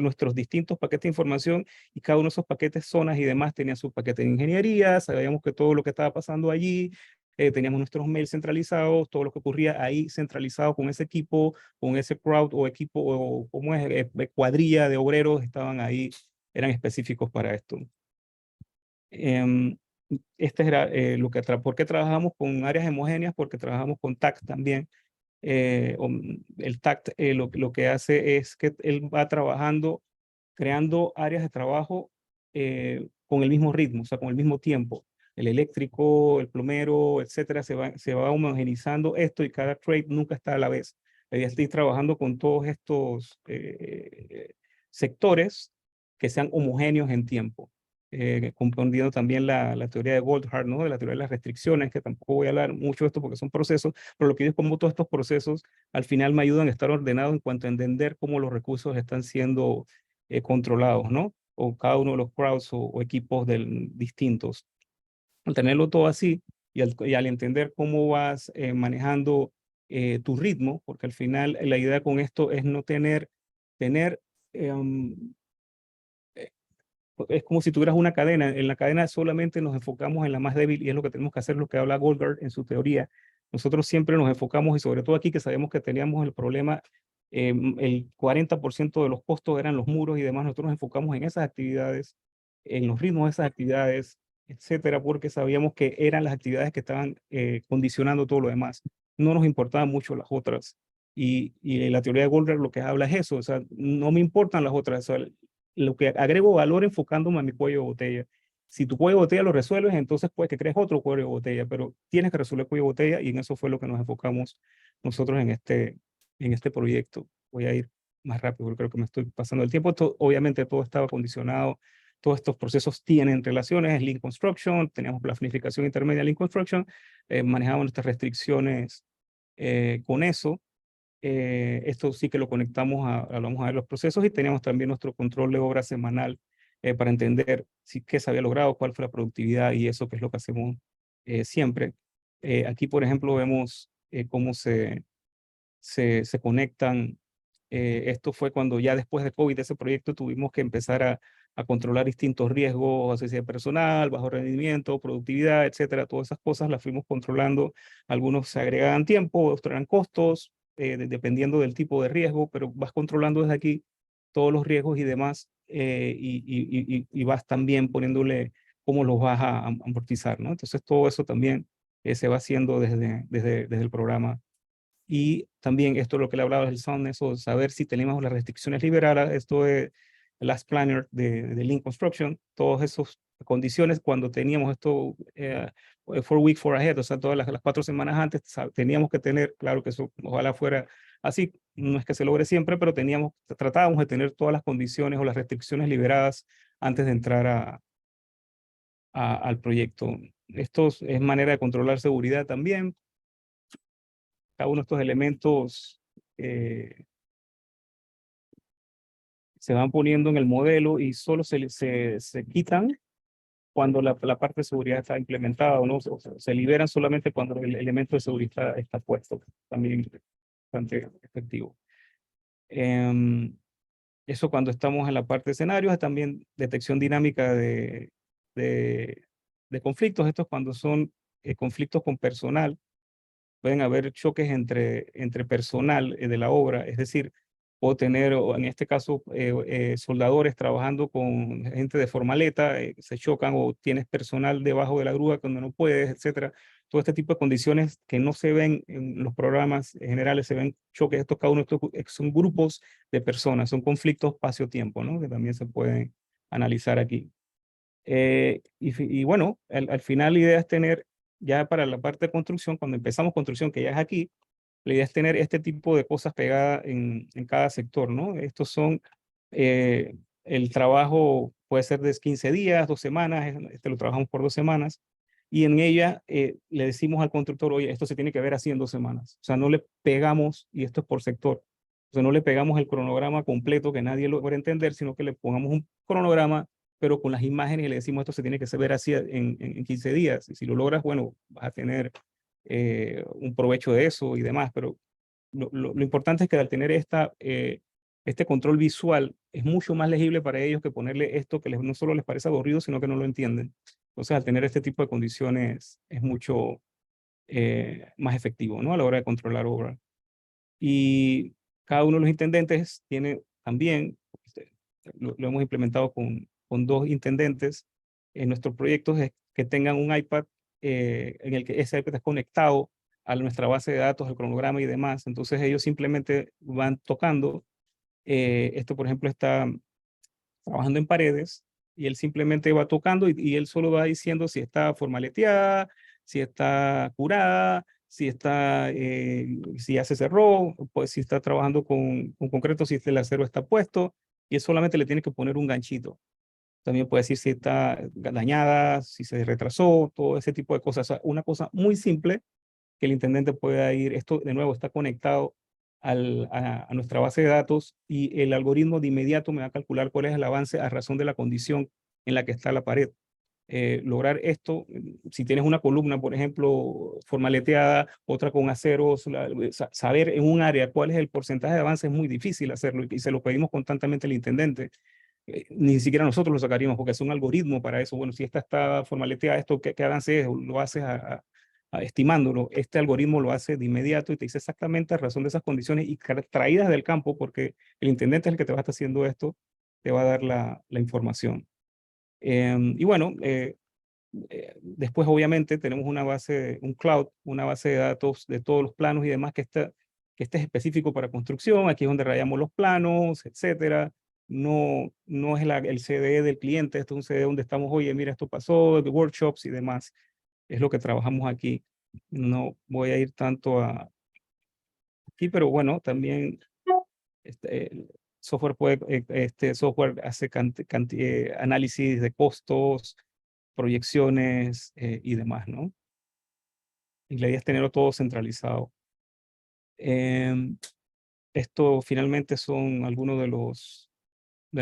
nuestros distintos paquetes de información y cada uno de esos paquetes, zonas y demás tenía su paquete de ingeniería, sabíamos que todo lo que estaba pasando allí, teníamos nuestros mails centralizados, todo lo que ocurría ahí centralizado con ese equipo, con ese crowd o equipo, o como es, cuadrilla de obreros estaban ahí, eran específicos para esto. Em, este era ¿por qué trabajamos con áreas homogéneas? Porque trabajamos con TAC también. El TAC lo que hace es que él va trabajando, creando áreas de trabajo con el mismo ritmo, o sea, con el mismo tiempo. El eléctrico, el plomero, etcétera, se va homogenizando esto y cada trade nunca está a la vez. Estoy trabajando con todos estos sectores que sean homogéneos en tiempo, comprendiendo también la teoría de Goldhart, ¿no? De la teoría de las restricciones, que tampoco voy a hablar mucho de esto porque son procesos, pero lo que digo es cómo todos estos procesos al final me ayudan a estar ordenados en cuanto a entender cómo los recursos están siendo controlados, ¿no? O cada uno de los crowds o equipos distintos. Al tenerlo todo así y al entender cómo vas manejando tu ritmo, porque al final la idea con esto es no tener es como si tuvieras una cadena. En la cadena solamente nos enfocamos en la más débil y es lo que tenemos que hacer, lo que habla Goldberg en su teoría. Nosotros siempre nos enfocamos y sobre todo aquí que sabemos que teníamos el problema, el 40% de los costos eran los muros y demás. Nosotros nos enfocamos en esas actividades, en los ritmos de esas actividades, etcétera, porque sabíamos que eran las actividades que estaban condicionando todo lo demás. No nos importaban mucho las otras. Y la teoría de Goldberg lo que habla es eso, o sea, no me importan las otras, o sea, lo que agrego valor enfocándome a mi cuello de botella. Si tu cuello de botella lo resuelves, entonces puede que crees otro cuello de botella, pero tienes que resolver el cuello de botella y en eso fue lo que nos enfocamos nosotros en este proyecto. Voy a ir más rápido, porque creo que me estoy pasando el tiempo. Obviamente todo estaba condicionado, todos estos procesos tienen relaciones, Lean Construction, teníamos planificación intermedia Lean Construction, manejamos nuestras restricciones con eso. Esto sí que lo conectamos vamos a ver los procesos, y teníamos también nuestro control de obra semanal para entender qué se había logrado, cuál fue la productividad, y eso que es lo que hacemos siempre. Aquí, por ejemplo, vemos cómo se conectan. Esto fue cuando ya después de COVID, ese proyecto, tuvimos que empezar a controlar distintos riesgos, ausencia de personal, bajo rendimiento, productividad, etcétera. Todas esas cosas las fuimos controlando. Algunos se agregaban tiempo, otros eran costos, dependiendo del tipo de riesgo, pero vas controlando desde aquí todos los riesgos y demás, y vas también poniéndole cómo los vas a amortizar, ¿no? Entonces todo eso también se va haciendo desde el programa. Y también esto, lo que le hablaba del soundness, o saber si tenemos las restricciones liberadas. Esto es Last Planner de Lean Construction, todas esas condiciones cuando teníamos esto 4 weeks for ahead, o sea, todas las 4 semanas antes, teníamos que tener, claro que eso ojalá fuera así, no es que se logre siempre, pero tratábamos de tener todas las condiciones o las restricciones liberadas antes de entrar al proyecto. Esto es manera de controlar seguridad también. Cada uno de estos elementos se van poniendo en el modelo y solo se quitan cuando la parte de seguridad está implementada, o no, se liberan solamente cuando el elemento de seguridad está puesto. También bastante efectivo. Eso cuando estamos en la parte de escenarios. También detección dinámica de conflictos. Estos cuando son conflictos con personal. Pueden haber choques entre personal de la obra, es decir, puedo tener, o en este caso, soldadores trabajando con gente de formaleta, se chocan, o tienes personal debajo de la grúa cuando no puedes, etcétera. Todo este tipo de condiciones que no se ven en los programas generales, se ven choques. Estos, cada uno de estos son grupos de personas, son conflictos espacio-tiempo, ¿no? Que también se pueden analizar aquí. Y bueno, al final la idea es tener, ya para la parte de construcción, cuando empezamos construcción, que ya es aquí, la idea es tener este tipo de cosas pegadas en cada sector, ¿no? Estos son, el trabajo puede ser de 15 días, 2 semanas, lo trabajamos por 2 semanas, y en ella le decimos al constructor, oye, esto se tiene que ver así en 2 semanas. O sea, no le pegamos, y esto es por sector, o sea, no le pegamos el cronograma completo que nadie logra entender, sino que le pongamos un cronograma, pero con las imágenes, y le decimos, esto se tiene que ver así en 15 días. Y si lo logras, bueno, vas a tener un provecho de eso y demás. Pero lo importante es que al tener este control visual, es mucho más legible para ellos que ponerle esto que no solo les parece aburrido, sino que no lo entienden. Entonces, al tener este tipo de condiciones, es mucho más efectivo, ¿no? A la hora de controlar obra. Y cada uno de los intendentes tiene también, lo hemos implementado con 2 intendentes en nuestros proyectos, es que tengan un iPad en el que ese iPad es conectado a nuestra base de datos, el cronograma y demás. Entonces ellos simplemente van tocando. Esto, por ejemplo, está trabajando en paredes, y él simplemente va tocando, y él solo va diciendo si está formaleteada, si está curada, si ya se cerró, pues si está trabajando con concreto, si el acero está puesto, y él solamente le tiene que poner un ganchito. También puede decir si está dañada, si se retrasó, todo ese tipo de cosas. O sea, una cosa muy simple que el intendente pueda ir. Esto, de nuevo, está conectado a nuestra base de datos, y el algoritmo de inmediato me va a calcular cuál es el avance a razón de la condición en la que está la pared. Lograr esto, si tienes una columna, por ejemplo, formaleteada, otra con aceros, saber en un área cuál es el porcentaje de avance es muy difícil hacerlo, y se lo pedimos constantemente al intendente. Ni siquiera nosotros lo sacaríamos, porque es un algoritmo para eso. Bueno, si esta está formaleteada, esto, ¿qué avance es? Lo haces estimándolo. Este algoritmo lo hace de inmediato y te dice exactamente a razón de esas condiciones y traídas del campo, porque el intendente es el que te va a estar haciendo esto, te va a dar la información. Y bueno, después obviamente tenemos una base, un cloud, una base de datos de todos los planos y demás, que este es específico para construcción. Aquí es donde rayamos los planos, etcétera. No es el CDE del cliente, esto es un CDE donde estamos, oye, mira, esto pasó, de workshops y demás. Es lo que trabajamos aquí. No voy a ir tanto aquí, pero bueno, también Este software hace análisis de costos, proyecciones y demás, ¿no? Y la idea es tenerlo todo centralizado. Esto finalmente son algunos de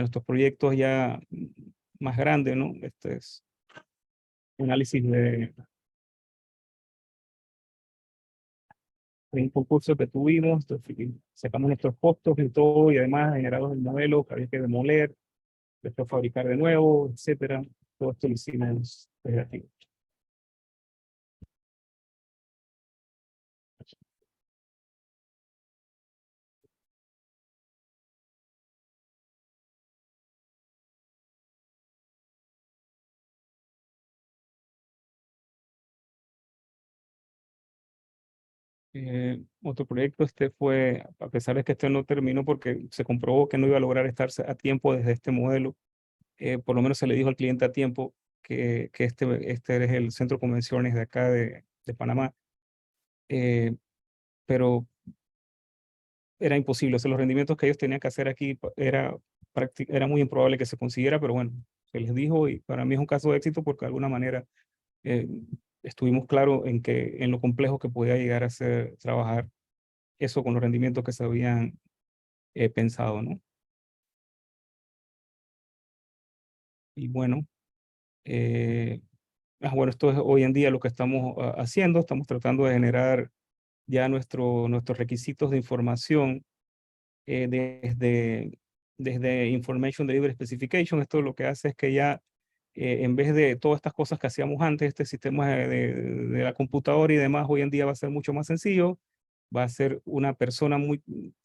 nuestros proyectos ya más grandes, ¿no? Este es análisis de un concurso que tuvimos, entonces, sacamos nuestros costos y todo, y además generados el modelo que había que demoler, después fabricar de nuevo, etcétera. Todo esto lo hicimos desde aquí. Otro proyecto fue, a pesar de que este no terminó porque se comprobó que no iba a lograr estar a tiempo desde este modelo, por lo menos se le dijo al cliente a tiempo que este es el centro de convenciones de acá de Panamá, pero era imposible. O sea, los rendimientos que ellos tenían que hacer aquí era muy improbable que se consiguiera, pero bueno, se les dijo y para mí es un caso de éxito porque de alguna manera eh, estuvimos claros en lo complejo que podía llegar a ser trabajar eso con los rendimientos que se habían pensado, ¿no? Y bueno, bueno, esto es hoy en día lo que estamos haciendo. Estamos tratando de generar ya nuestros requisitos de información desde Information Delivery Specification. Esto lo que hace es que ya en vez de todas estas cosas que hacíamos antes, este sistema de la computadora y demás, hoy en día va a ser mucho más sencillo. Va a ser una persona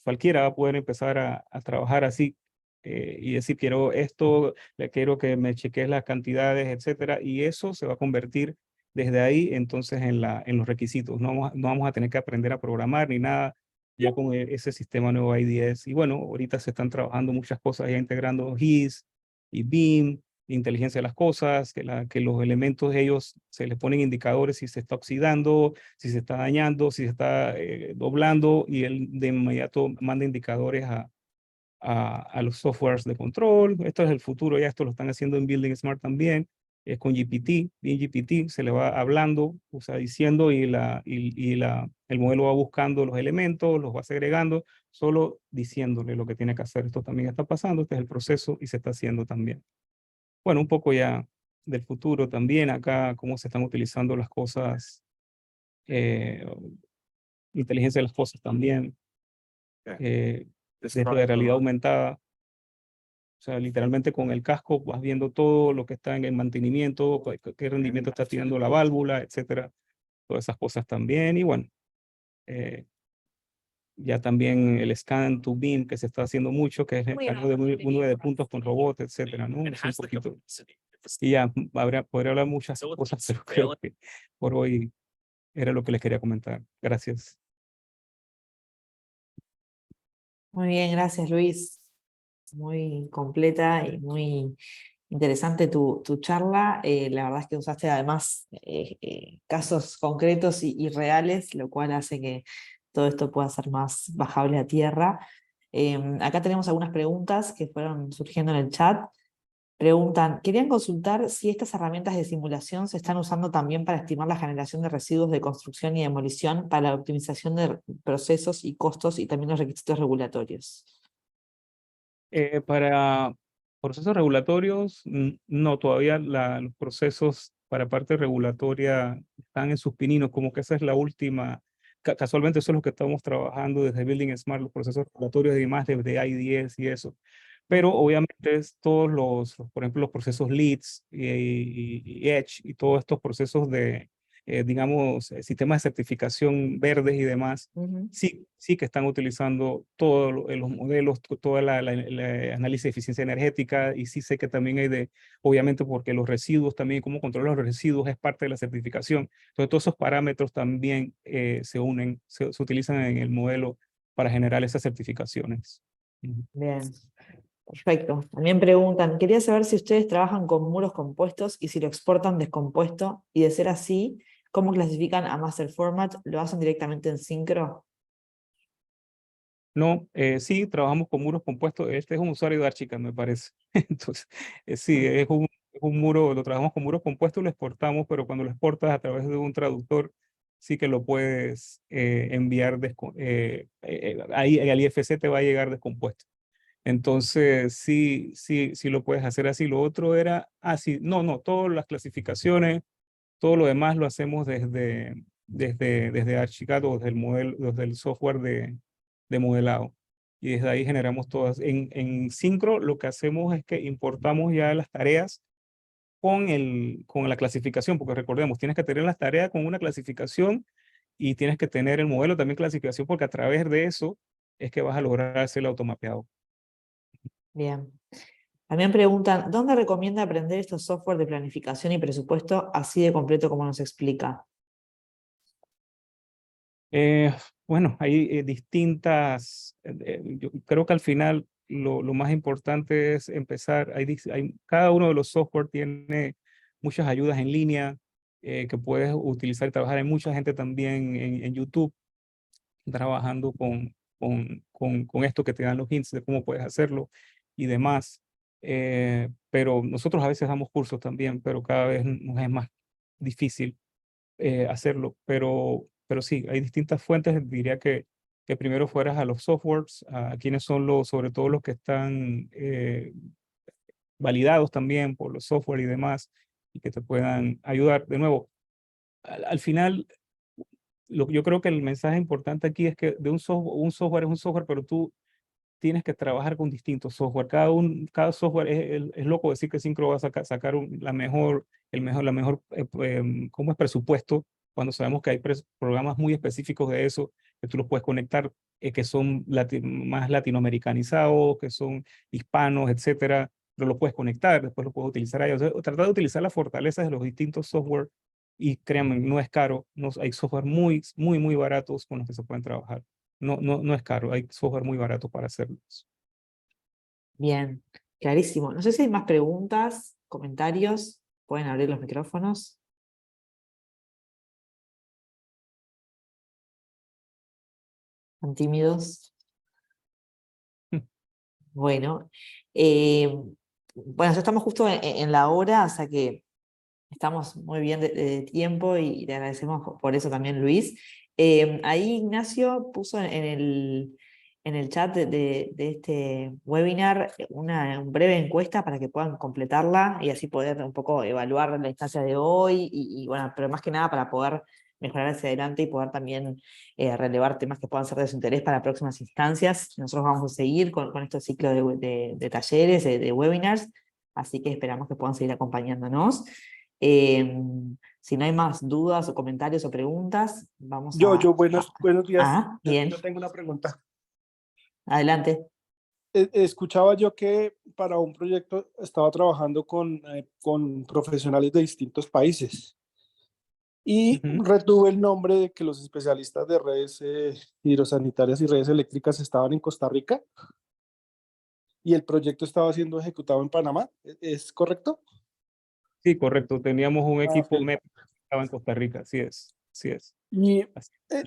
cualquiera va a poder empezar a trabajar así y decir, quiero esto, le quiero que me cheques las cantidades, etcétera, y eso se va a convertir desde ahí entonces en los requisitos. No vamos a tener que aprender a programar ni nada ya con ese sistema nuevo IDS. Y bueno, ahorita se están trabajando muchas cosas ya integrando GIS y BIM, inteligencia de las cosas, que los elementos de ellos se les ponen indicadores si se está oxidando, si se está dañando, si se está doblando, y él de inmediato manda indicadores a los softwares de control. Esto es el futuro, ya esto lo están haciendo en Building Smart también, es con GPT, bien GPT, se le va hablando, o sea, diciendo el modelo va buscando los elementos, los va segregando, solo diciéndole lo que tiene que hacer. Esto también está pasando, este es el proceso y se está haciendo también. Bueno, un poco ya del futuro también, acá cómo se están utilizando las cosas, inteligencia de las cosas también, desde la realidad aumentada. O sea, literalmente con el casco vas viendo todo lo que está en el mantenimiento, qué rendimiento está teniendo la válvula, etcétera. Todas esas cosas también. Y bueno, eh, ya también el scan to beam que se está haciendo mucho, que es el escaneo de 9 de puntos con robots, etcétera, ¿no? Es un poquito. Y ya podría hablar muchas cosas, pero creo que por hoy era lo que les quería comentar. Gracias. Muy bien, gracias Luis. Muy completa y muy interesante tu charla. La verdad es que usaste además casos concretos y reales, lo cual hace que todo esto pueda ser más bajable a tierra. Acá tenemos algunas preguntas que fueron surgiendo en el chat. Preguntan, querían consultar si estas herramientas de simulación se están usando también para estimar la generación de residuos de construcción y demolición para la optimización de procesos y costos y también los requisitos regulatorios. Para procesos regulatorios, no, todavía los procesos para parte regulatoria están en sus pininos, como que esa es la última. Casualmente eso es lo que estamos trabajando desde Building Smart, los procesos regulatorios y demás, desde I10 y eso. Pero obviamente es por ejemplo, los procesos LEEDs y Edge y todos estos procesos de, digamos, sistemas de certificación verdes y demás, sí que están utilizando todos los modelos, toda la análisis de eficiencia energética, y sí sé que también hay obviamente porque los residuos también, cómo controlar los residuos es parte de la certificación. Entonces todos esos parámetros también se unen, se utilizan en el modelo para generar esas certificaciones. Bien, perfecto. También preguntan, quería saber si ustedes trabajan con muros compuestos y si lo exportan descompuesto, y de ser así, ¿cómo clasifican a Master Format? ¿Lo hacen directamente en Syncro? No, sí, trabajamos con muros compuestos. Este es un usuario de Archicad, me parece. Entonces, sí, es un muro, lo trabajamos con muros compuestos, lo exportamos, pero cuando lo exportas a través de un traductor, sí que lo puedes enviar, ahí al IFC te va a llegar descompuesto. Entonces, sí, sí, sí lo puedes hacer así. Lo otro era, sí, no, todas las clasificaciones, todo lo demás lo hacemos desde Archicad o desde el modelo, desde el software de modelado. Y desde ahí generamos todas. En Syncro lo que hacemos es que importamos ya las tareas con la clasificación, porque recordemos, tienes que tener las tareas con una clasificación y tienes que tener el modelo también clasificación, porque a través de eso es que vas a lograr hacer el automapeado. Bien. También preguntan, ¿dónde recomienda aprender estos software de planificación y presupuesto así de completo como nos explica? Eh, bueno, hay distintas, yo creo que al final lo más importante es empezar, cada uno de los software tiene muchas ayudas en línea que puedes utilizar y trabajar. Hay mucha gente también en YouTube trabajando con esto que te dan los hints de cómo puedes hacerlo y demás. Pero nosotros a veces damos cursos también, pero cada vez nos es más difícil hacerlo, pero sí, hay distintas fuentes. Diría que primero fueras a los softwares, a quienes son sobre todo los que están validados también por los software y demás, y que te puedan ayudar. De nuevo, al final, yo creo que el mensaje importante aquí es que un software es un software, pero tú tienes que trabajar con distintos software. Cada software es loco decir que Syncro va a sacar la mejor ¿cómo es? Presupuesto, cuando sabemos que hay programas muy específicos de eso, que tú los puedes conectar, que son más latinoamericanizados, que son hispanos, etcétera, pero lo puedes conectar, después lo puedes utilizar ahí. O sea, tratar de utilizar las fortalezas de los distintos software y créanme, no es caro, hay software muy baratos con los que se pueden trabajar. No es caro, hay software muy barato para hacerlo. Bien, clarísimo. No sé si hay más preguntas, comentarios. Pueden abrir los micrófonos. ¿Están tímidos? Bueno, bueno, ya estamos justo en la hora, o sea que estamos muy bien de tiempo y le agradecemos por eso también, Luis. Ahí Ignacio puso en el chat de este webinar una breve encuesta para que puedan completarla y así poder un poco evaluar la instancia de hoy bueno, pero más que nada para poder mejorar hacia adelante y poder también relevar temas que puedan ser de su interés para próximas instancias. Nosotros vamos a seguir con estos ciclos de talleres, de webinars, así que esperamos que puedan seguir acompañándonos. Si no hay más dudas o comentarios o preguntas, vamos a... Buenos días. Bien, Yo tengo una pregunta. adelante. Escuchaba yo que para un proyecto estaba trabajando con profesionales de distintos países y Ujú. retuve el nombre de que los especialistas de redes hidrosanitarias y redes eléctricas estaban en Costa Rica y el proyecto estaba siendo ejecutado en Panamá. ¿Es correcto? Sí, correcto. Teníamos un Ok. equipo MEP que estaba en Costa Rica, así es, así es. Y Así es.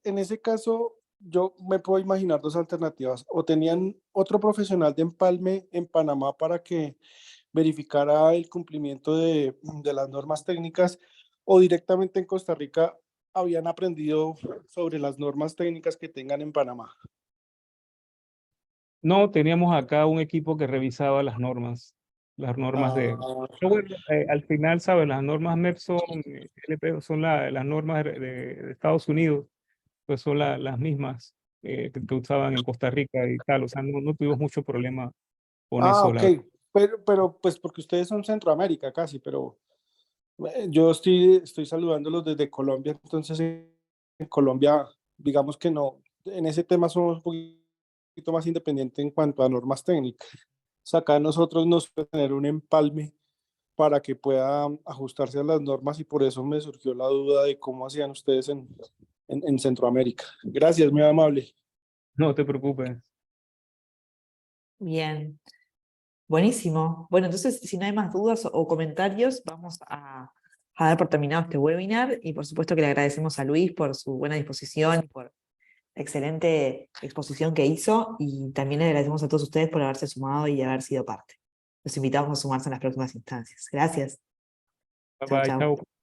en ese caso, yo me puedo imaginar dos alternativas. O tenían otro profesional de empalme en Panamá para que verificara el cumplimiento de las normas técnicas, o directamente en Costa Rica habían aprendido sobre las normas técnicas que tengan en Panamá. No, teníamos acá un equipo que revisaba las normas Ah, Pero bueno, al final, ¿sabes? Las normas MEP son las normas de Estados Unidos, pues son las mismas que usaban en Costa Rica y tal. O sea, no tuvimos mucho problema con eso, ok. la verdad. Pero pues porque ustedes son Centroamérica casi, pero yo estoy saludándolos desde Colombia, entonces en Colombia, digamos que no, en ese tema somos un poquito más independientes en cuanto a normas técnicas. O sea, acá nosotros nos puede tener un empalme para que pueda ajustarse a las normas y por eso me surgió la duda de cómo hacían ustedes en Centroamérica. Gracias, muy amable. No te preocupes. Bien, buenísimo. Bueno, entonces, si no hay más dudas o comentarios, vamos a dar por terminado este webinar y por supuesto que le agradecemos a Luis por su buena disposición, por excelente exposición que hizo y también le agradecemos a todos ustedes por haberse sumado y haber sido parte. Los invitamos a sumarse en las próximas instancias. Gracias. Bye Chao, bye, chao. chao.